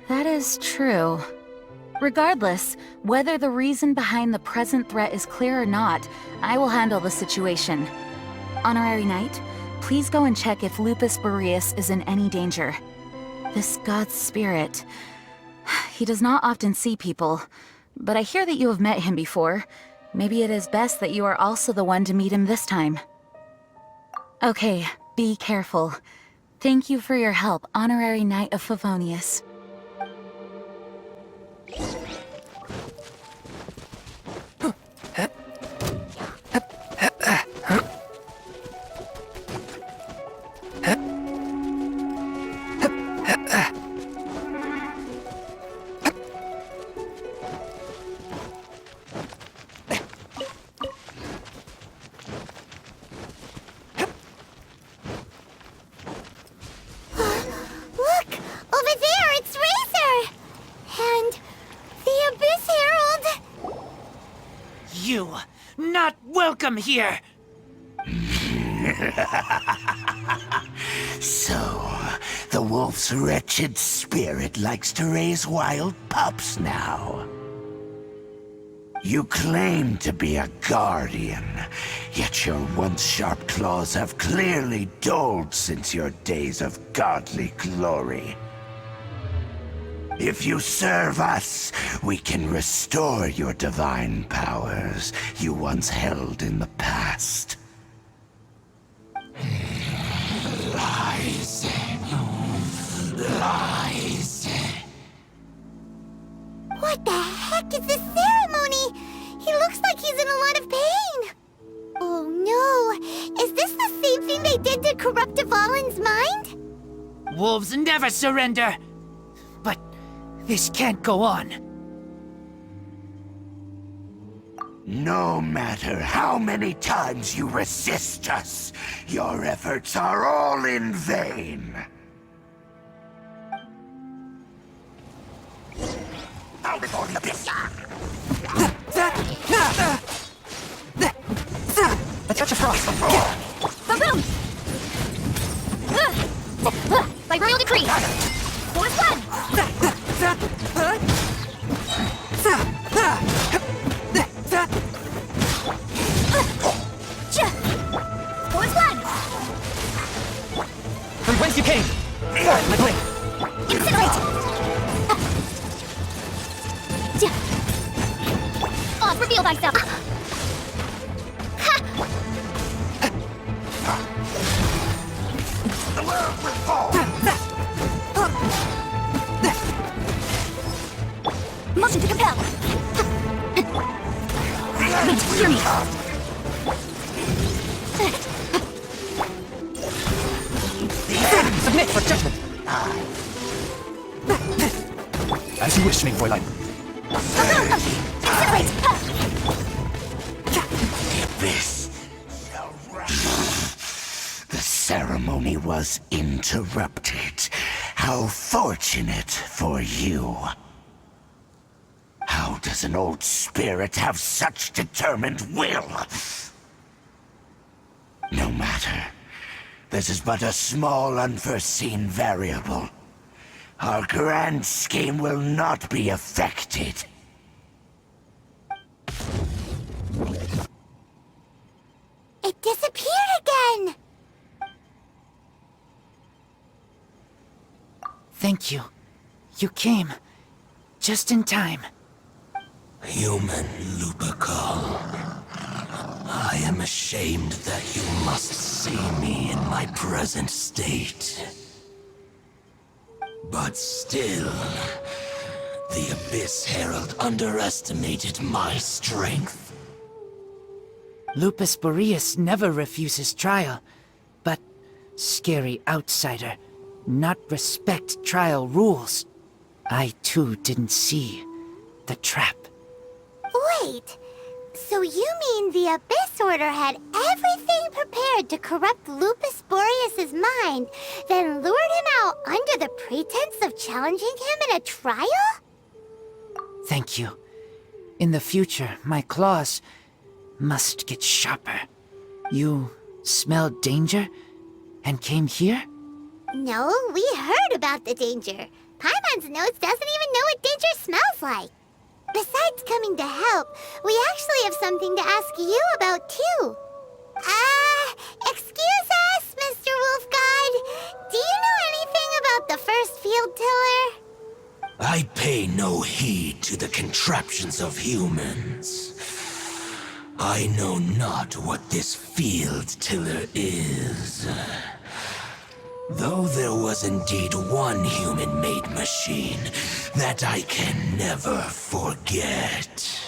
That is true. Regardless, whether the reason behind the present threat is clear or not, I will handle the situation. Honorary Knight, please go and check if Lupus Boreas is in any danger. This god's spirit... he does not often see people, but I hear that you have met him before. Maybe it is best that you are also the one to meet him this time. Okay, be careful. Thank you for your help, Honorary Knight of Favonius. Look! Over there, it's Razor! And the Abyss Herald! You, not welcome here! So, the wolf's wretched spirit likes to raise wild pups now. You claim to be a guardian, yet your once sharp claws have clearly dulled since your days of godly glory. If you serve us, we can restore your divine powers you once held in the past. Lies. Lies. What the heck is this ceremony? He looks like he's in a lot of pain. Oh no! Is this the same thing they did to corrupt Dvalin's mind? Wolves never surrender! But this can't go on. No matter how many times you resist us, your efforts are all in vain. Now before the abyss! Let's catch a frost. Ba-boom! By royal decree! Force one! Force one! From whence you came? Forth, my blade. Incinerate! Off, reveal thyself! Ha! Submit for judgment! As you wish, Fräulein. This. The ceremony was interrupted. How fortunate for you. How does an old spirit have such determined will? No matter. This is but a small unforeseen variable. Our grand scheme will not be affected. It disappeared again! Thank you. You came. Just in time. Human Lupercal. I am ashamed that you must see me in my present state. But still, the Abyss Herald underestimated my strength. Lupus Boreas never refuses trial, but scary outsider, not respect trial rules. I too didn't see the trap. Wait, so you mean the Abyss Order had everything prepared to corrupt Lupus Boreas' mind, then lured him out under the pretense of challenging him in a trial? Thank you. In the future, my claws must get sharper. You smelled danger and came here? No, we heard about the danger. Paimon's nose doesn't even know what danger smells like. Besides coming to help, we actually have something to ask you about, too. Excuse us, Mr. Wolf God. Do you know anything about the first field tiller? I pay no heed to the contraptions of humans. I know not what this field tiller is. Though there was indeed one human-made machine that I can never forget.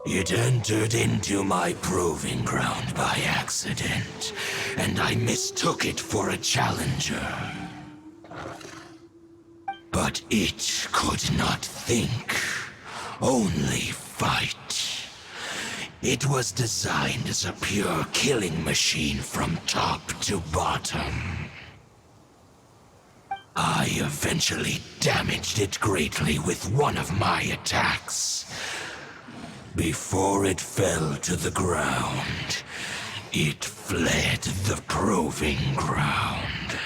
It entered into my proving ground by accident, and I mistook it for a challenger. But it could not think, only fight. It was designed as a pure killing machine from top to bottom. I eventually damaged it greatly with one of my attacks. Before it fell to the ground, it fled the proving ground.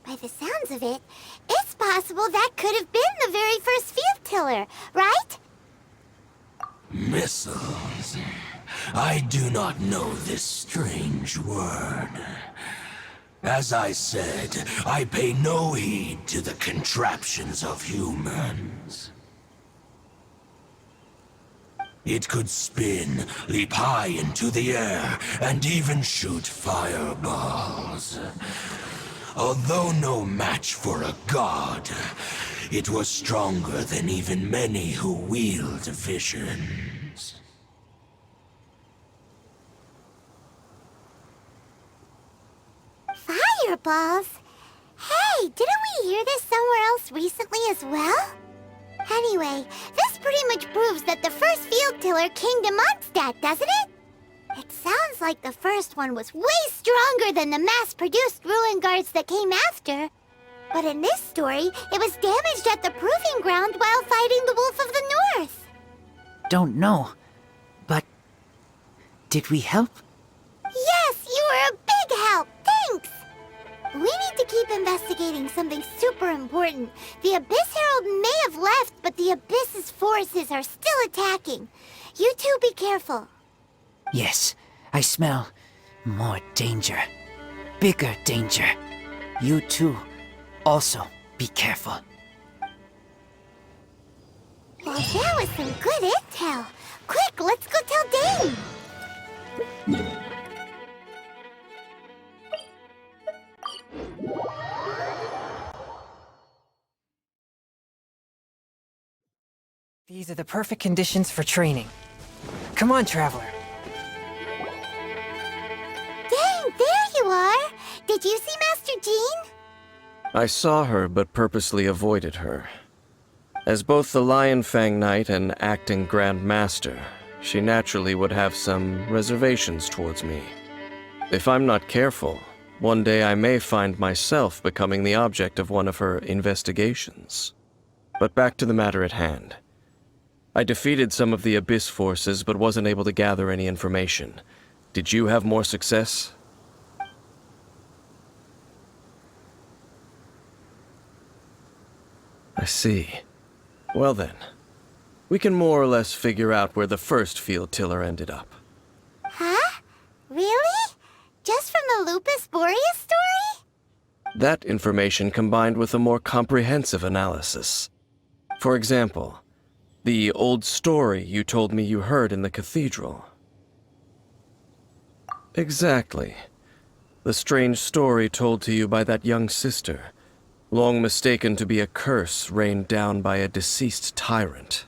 By the sounds of it, it's possible that could have been the very first field tiller, right? Missiles. I do not know this strange word. As I said, I pay no heed to the contraptions of humans. It could spin, leap high into the air, and even shoot fireballs. Although no match for a god, it was stronger than even many who wield visions. Fireballs? Hey, didn't we hear this somewhere else recently as well? Anyway, this pretty much proves that the first field tiller came to Mondstadt, doesn't it? It sounds like the first one was way stronger than the mass-produced ruin guards that came after. But in this story, it was damaged at the proving ground while fighting the Wolf of the North. Don't know, but did we help? Yes, you were a big help. Thanks. We need to keep investigating something super important. The Abyss Herald may have left, but the Abyss's forces are still attacking. You two be careful. Yes, I smell more danger. Bigger danger. You too, also be careful. Well, that was some good intel. Quick, let's go tell Dane. These are the perfect conditions for training. Come on, Traveler. you are. Did you see Master Jean? I saw her but purposely avoided her. As both the Lion Fang Knight and acting Grand Master, she naturally would have some reservations towards me. If I'm not careful, one day I may find myself becoming the object of one of her investigations. But back to the matter at hand. I defeated some of the Abyss forces but wasn't able to gather any information. Did you have more success? I see. Well then, we can more or less figure out where the first field tiller ended up. Huh? Really? Just from the Lupus Boreas story? That information combined with a more comprehensive analysis. For example, the old story you told me you heard in the cathedral. Exactly. The strange story told to you by that young sister, long mistaken to be a curse rained down by a deceased tyrant.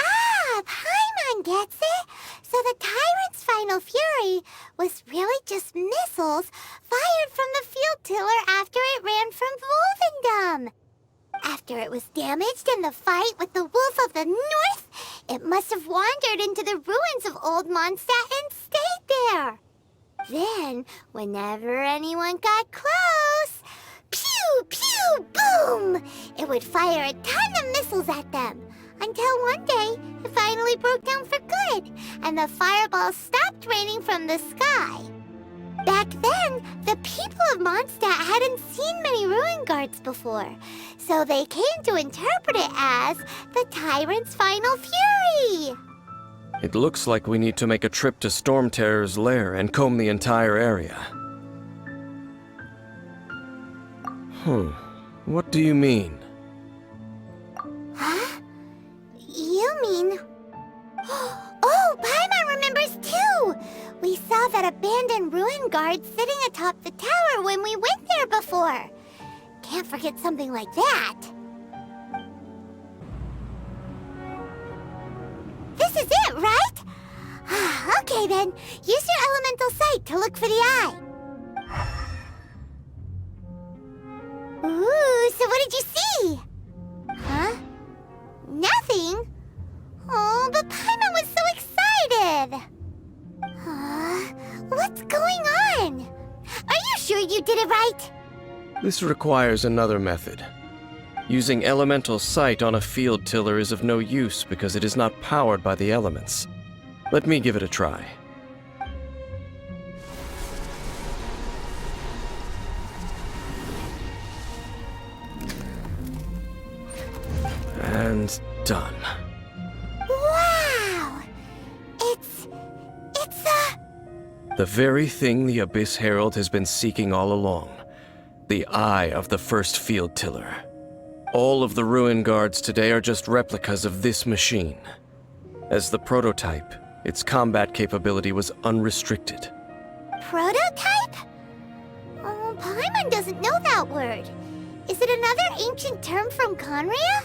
Ah, Paimon gets it! So the tyrant's final fury was really just missiles fired from the field tiller after it ran from Wolvendom. After it was damaged in the fight with the Wolf of the North, it must have wandered into the ruins of Old Mondstadt and stayed there. Then, whenever anyone got close, pew, pew, boom! It would fire a ton of missiles at them. Until one day, it finally broke down for good, and the fireballs stopped raining from the sky. Back then, the people of Mondstadt hadn't seen many ruin guards before, so they came to interpret it as the tyrant's final fury. It looks like we need to make a trip to Storm Terror's lair and comb the entire area. What do you mean? Huh? You mean... Oh, Paimon remembers too! We saw that abandoned ruin guard sitting atop the tower when we went there before. Can't forget something like that. This is it, right? Okay then, use your elemental sight to look for the eye. Ooh, so what did you see? Huh? Nothing? Oh, but Paimon was so excited! What's going on? Are you sure you did it right? This requires another method. Using elemental sight on a field tiller is of no use because it is not powered by the elements. Let me give it a try. And done. Wow! It's the very thing the Abyss Herald has been seeking all along. The eye of the first field tiller. All of the ruin guards today are just replicas of this machine. As the prototype, its combat capability was unrestricted. Prototype? Oh, Paimon doesn't know that word. Is it another ancient term from Conria?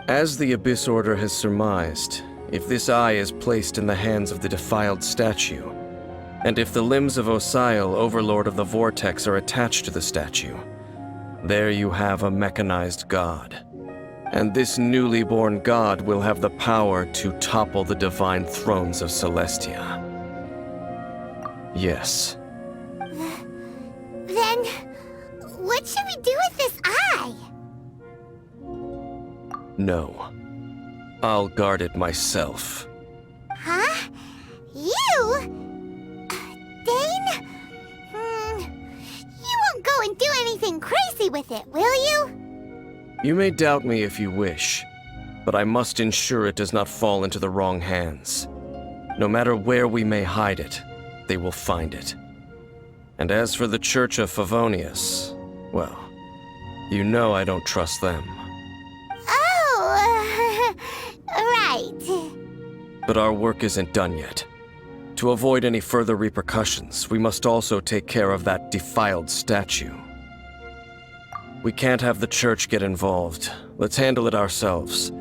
As the Abyss Order has surmised, if this eye is placed in the hands of the defiled statue, and if the limbs of Osial, Overlord of the Vortex, are attached to the statue, there you have a mechanized god. And this newly born god will have the power to topple the divine thrones of Celestia. Yes. Then, what should we do with this eye? No. I'll guard it myself. Huh? You? Dane? You won't go and do anything crazy with it, will you? You may doubt me if you wish, but I must ensure it does not fall into the wrong hands. No matter where we may hide it, they will find it. And as for the Church of Favonius, well, you know I don't trust them. Oh, right. But our work isn't done yet. To avoid any further repercussions, we must also take care of that defiled statue. We can't have the church get involved. Let's handle it ourselves.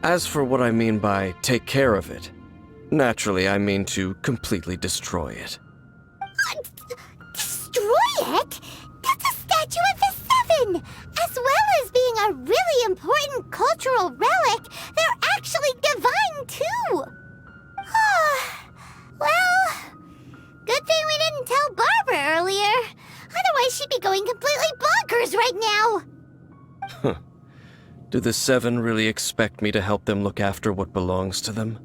As for what I mean by take care of it, Naturally, I mean to completely destroy it. Destroy it? That's a statue of the Seven! As well as being a really important cultural relic, they're actually divine too! Well, good thing we didn't tell Barbara earlier. Otherwise, she'd be going completely bonkers right now! Do the Seven really expect me to help them look after what belongs to them?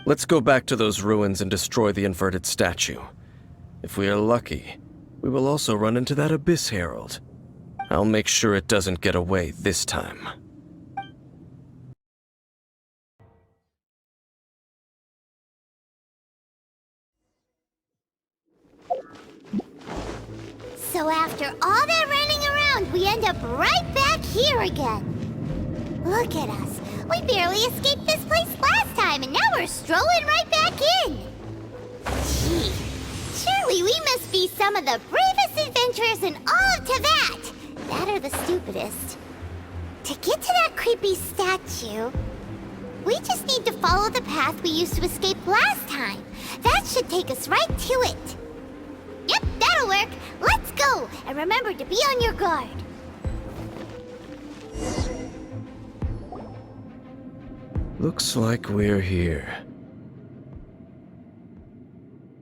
Let's go back to those ruins and destroy the inverted statue. If we are lucky, we will also run into that Abyss Herald. I'll make sure it doesn't get away this time. So after all that running around, we end up right back here again. Look at us. We barely escaped this place last time, and now we're strolling right back in. Gee, surely we must be some of the bravest adventurers in all of Teyvat. That or the stupidest. To get to that creepy statue, we just need to follow the path we used to escape last time. That should take us right to it. Yep, that'll work. Let's go, and remember to be on your guard. Looks like we're here.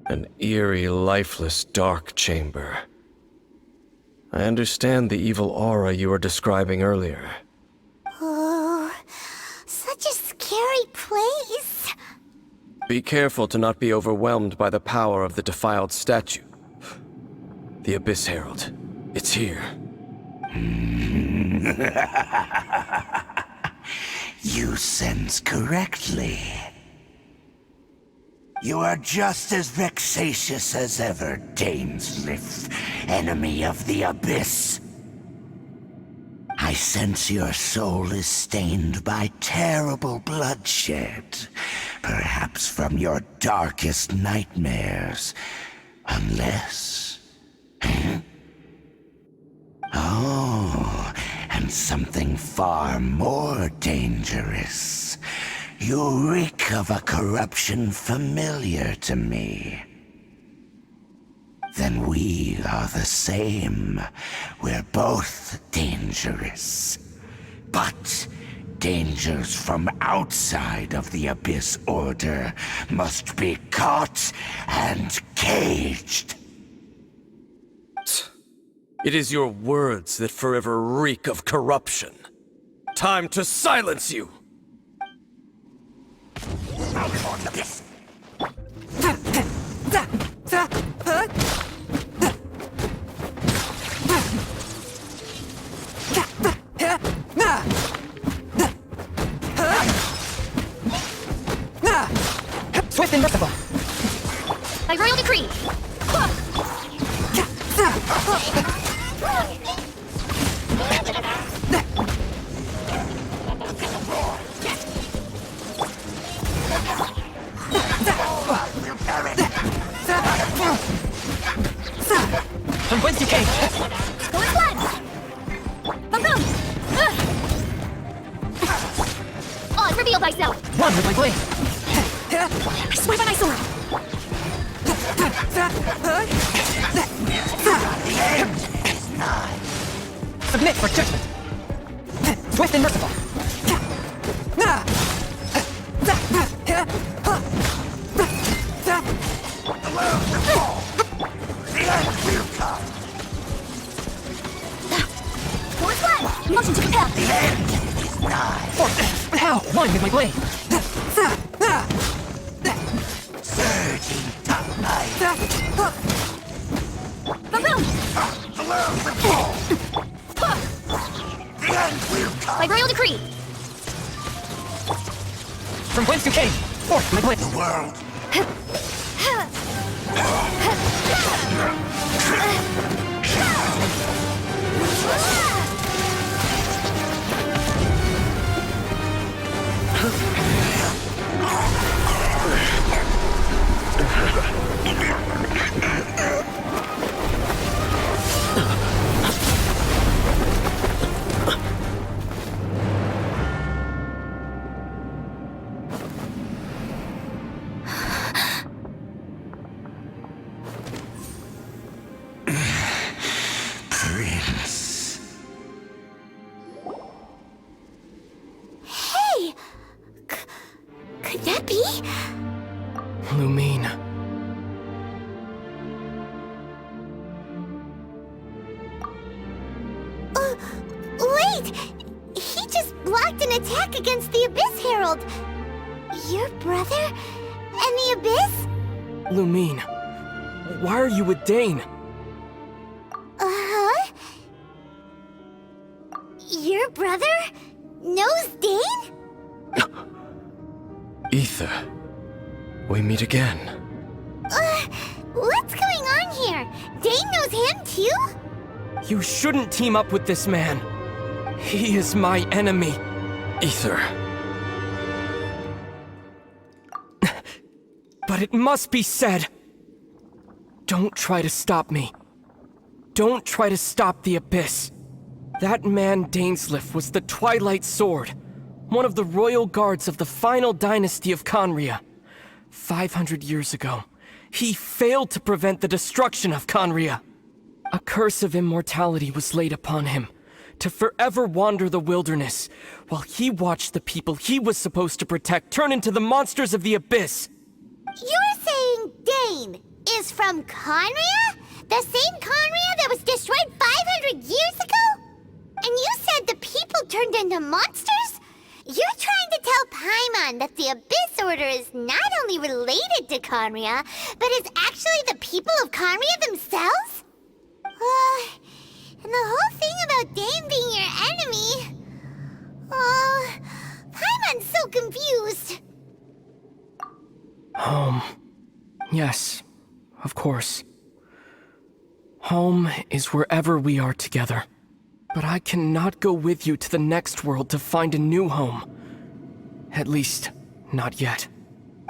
An eerie, lifeless, dark chamber. I understand the evil aura you were describing earlier. Oh, such a scary place. Be careful to not be overwhelmed by the power of the defiled statue. The Abyss Herald. It's here. You sense correctly. You are just as vexatious as ever, Dainsleif, enemy of the Abyss. I sense your soul is stained by terrible bloodshed, perhaps from your darkest nightmares, unless... Oh, and something far more dangerous. You reek of a corruption familiar to me. Then we are the same. We're both dangerous. But dangers from outside of the Abyss Order must be caught and caged. It is your words that forever reek of corruption. Time to silence you! Swift and merciful. By royal decree! From whence you came? Go in blood! Boom boom! Oz, reveal thyself! One with my blade. I swear by my sword! Submit for judgment. Swift and merciful. Forward blood! Motion to compel! How? One with my blade. Boom boom! By royal decree! From whence you came? Forth my blade. The world. be? Lumine. Wait! He just blocked an attack against the Abyss Herald! Your brother? And the Abyss? Lumine. Why are you with Dane? Uh-huh? Your brother knows Dane? Ether, we meet again. What's going on here? Dane knows him too? You shouldn't team up with this man. He is my enemy. Ether. But it must be said. Don't try to stop me. Don't try to stop the Abyss. That man Dainsleif was the Twilight Sword, one of the royal guards of the final dynasty of Conria. 500 years ago, he failed to prevent the destruction of Conria. A curse of immortality was laid upon him, to forever wander the wilderness, while he watched the people he was supposed to protect turn into the monsters of the Abyss. You're saying Dane is from Conria? The same Conria that was destroyed 500 years ago? And you said the people turned into monsters? You're trying to tell Paimon that the Abyss Order is not only related to Conria, but is actually the people of Conria themselves? And the whole thing about Dane being your enemy... Paimon's so confused. Home. Yes, of course. Home is wherever we are together. But I cannot go with you to the next world to find a new home. At least, not yet.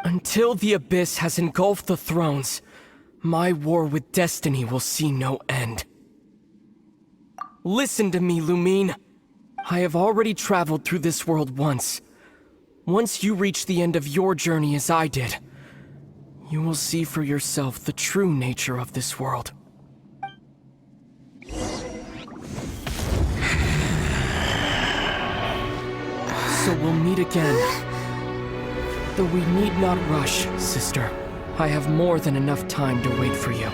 Until the Abyss has engulfed the thrones, my war with destiny will see no end. Listen to me, Lumine. I have already traveled through this world once. Once you reach the end of your journey as I did, you will see for yourself the true nature of this world. So we'll meet again. Though we need not rush, sister. I have more than enough time to wait for you.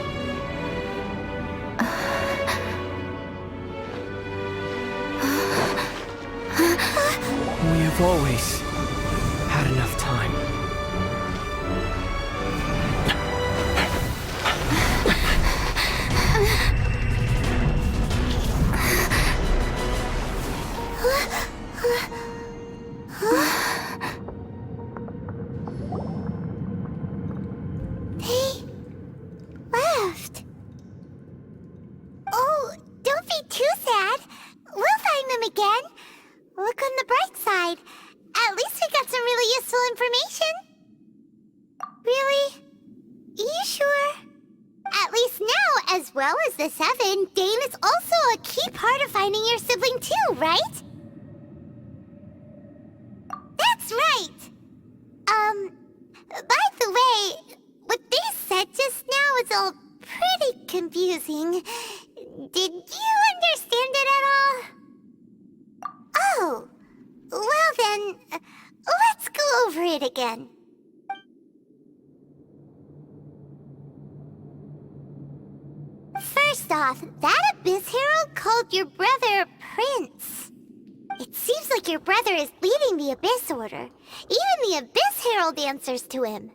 We have always had enough time. They left. Oh, don't be too sad. We'll find them again. Look on the bright side. At least we got some really useful information. Really? You sure? At least now, as well as the Seven, Dane is also a key part of finding your sibling too, right? That's right! By the way, what they said just now is all pretty confusing. Did you understand it at all? Oh, well then, let's go over it again. First off, that Abyss Herald called your brother Prince. It seems like your brother is leading the Abyss Order. Even the Abyss Herald answers to him.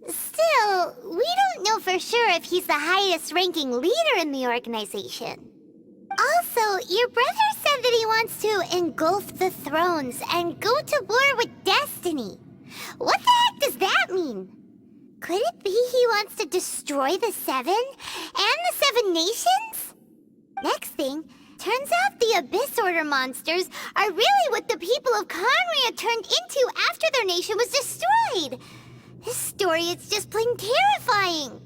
Still, we don't know for sure if he's the highest-ranking leader in the organization. Also, your brother said that he wants to engulf the thrones and go to war with destiny. What the heck does that mean? Could it be he wants to destroy the Seven and the Seven Nations? Next thing, turns out the Abyss Order monsters are really what the people of Conria turned into after their nation was destroyed. This story is just plain terrifying.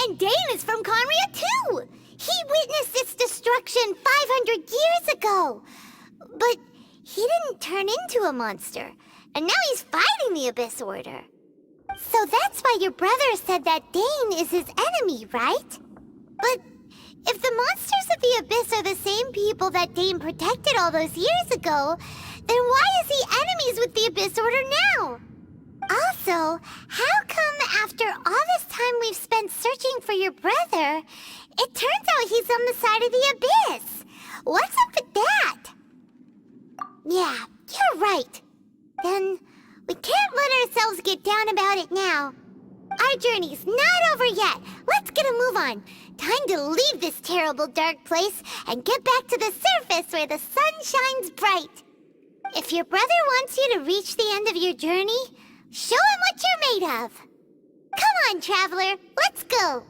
And Dane is from Conria too. He witnessed its destruction 500 years ago. But he didn't turn into a monster. And now he's fighting the Abyss Order. So that's why your brother said that Dane is his enemy, right? But if the monsters of the Abyss are the same people that Dane protected all those years ago, then why is he enemies with the Abyss Order now? Also, how come after all this time we've spent searching for your brother, it turns out he's on the side of the abyss? What's up with that? Yeah, you're right. Then we can't let ourselves get down about it now. Our journey's not over yet. Let's get a move on. Time to leave this terrible dark place and get back to the surface where the sun shines bright. If your brother wants you to reach the end of your journey, show him what you're made of. Come on, traveler, let's go.